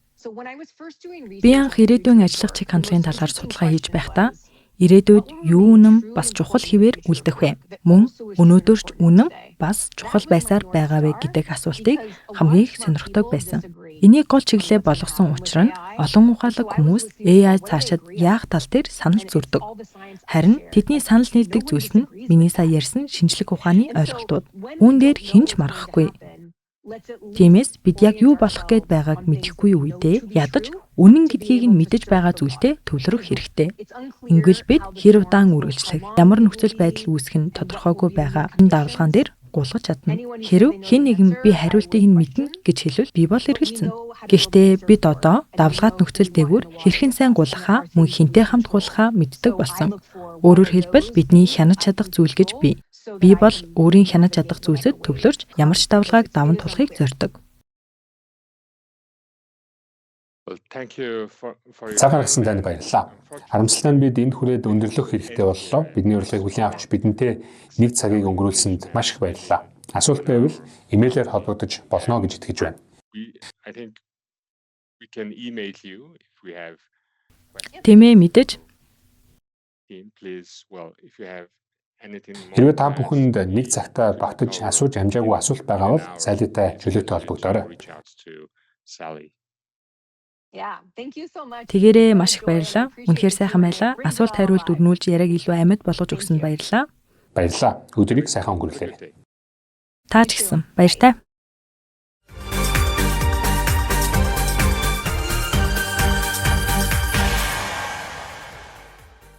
Би анх ирээдүйн ажиллах чиг хандлагын талаар судалгаа хийж байхдаа Ирээдүйд юу үнэн бас чухал хэвээр үлдэх вэ? Мөн өнөөдөрч үнэн бас чухал байсаар байгаа вэ гэдэг асуултыг хамгийн их сонирхдог байсан. Энийг гол чиглэлээ болгосон учир нь олон ухаалаг хүмүүс AI цаашид яах тал дээр санал зөрдөг. Харин тэдний санал нийлдэг зүйлс нь миний сая ярьсан шинжлэх ухааны ойлголтууд. Үүн дээр хинч маргахгүй. Тиймээс бид яг юу болох гээд байгааг мэдэхгүй үедээ ядаж үнэн гэдгийг нь мэдэж байгаа зүйлтэй төвлөрөх хэрэгтэй. Ингээл бид хэр удаан үргэлжлэх, ямар нөхцөл байдал үүсэх нь тодорхойгүй байгаа энэ давлгаан дээр гулгаж чадна. Хэрв хэн нэгэн би хариултыг нь мэднэ гэж хэлвэл би бол эргэлзэнэ. Гэхдээ бид одоо давлгаат нөхцөл дээгүүр хэрхэн сайн гулгахаа, мөн хинтээ хамт гулгахаа мэддэг болсон. Өөрөөр хэлбэл бидний хянаж чадах зүйл гэж бий. Би бол өөрийн хянаж чадах зүйлсэд төвлөрч ямар ч давлгааг даван тулахыг зорддог. Цаг гаргасан танд баярлалаа. Харамсалтай нь бид энд хүрээд өндөрлөх хэрэгтэй боллоо. Бидний урилгыг хүлээн авч бидэнтэй нэг цагийг өнгөрүүлсэнд маш их баярлалаа. Асуулт байвал имэйлээр холбогдож болно гэж итгэж байна. Тэмээ мэдэж Хэрвээ та бүхэнд нэг цагтаа багтаж асууж амжаагүй асуулт байгаа бол Салитай чөлөөтэй холбогдоорой. тэгээрээ маш их баярлалаа. Үнэхээр сайхан байлаа. Асуулт хариулт өрнүүлж яриаг илүү амьд болгож өгсөнд баярлалаа. Баярлалаа. Өдрийг сайхан өнгөрүүлээрэй. Та ч гэсэн баяртай.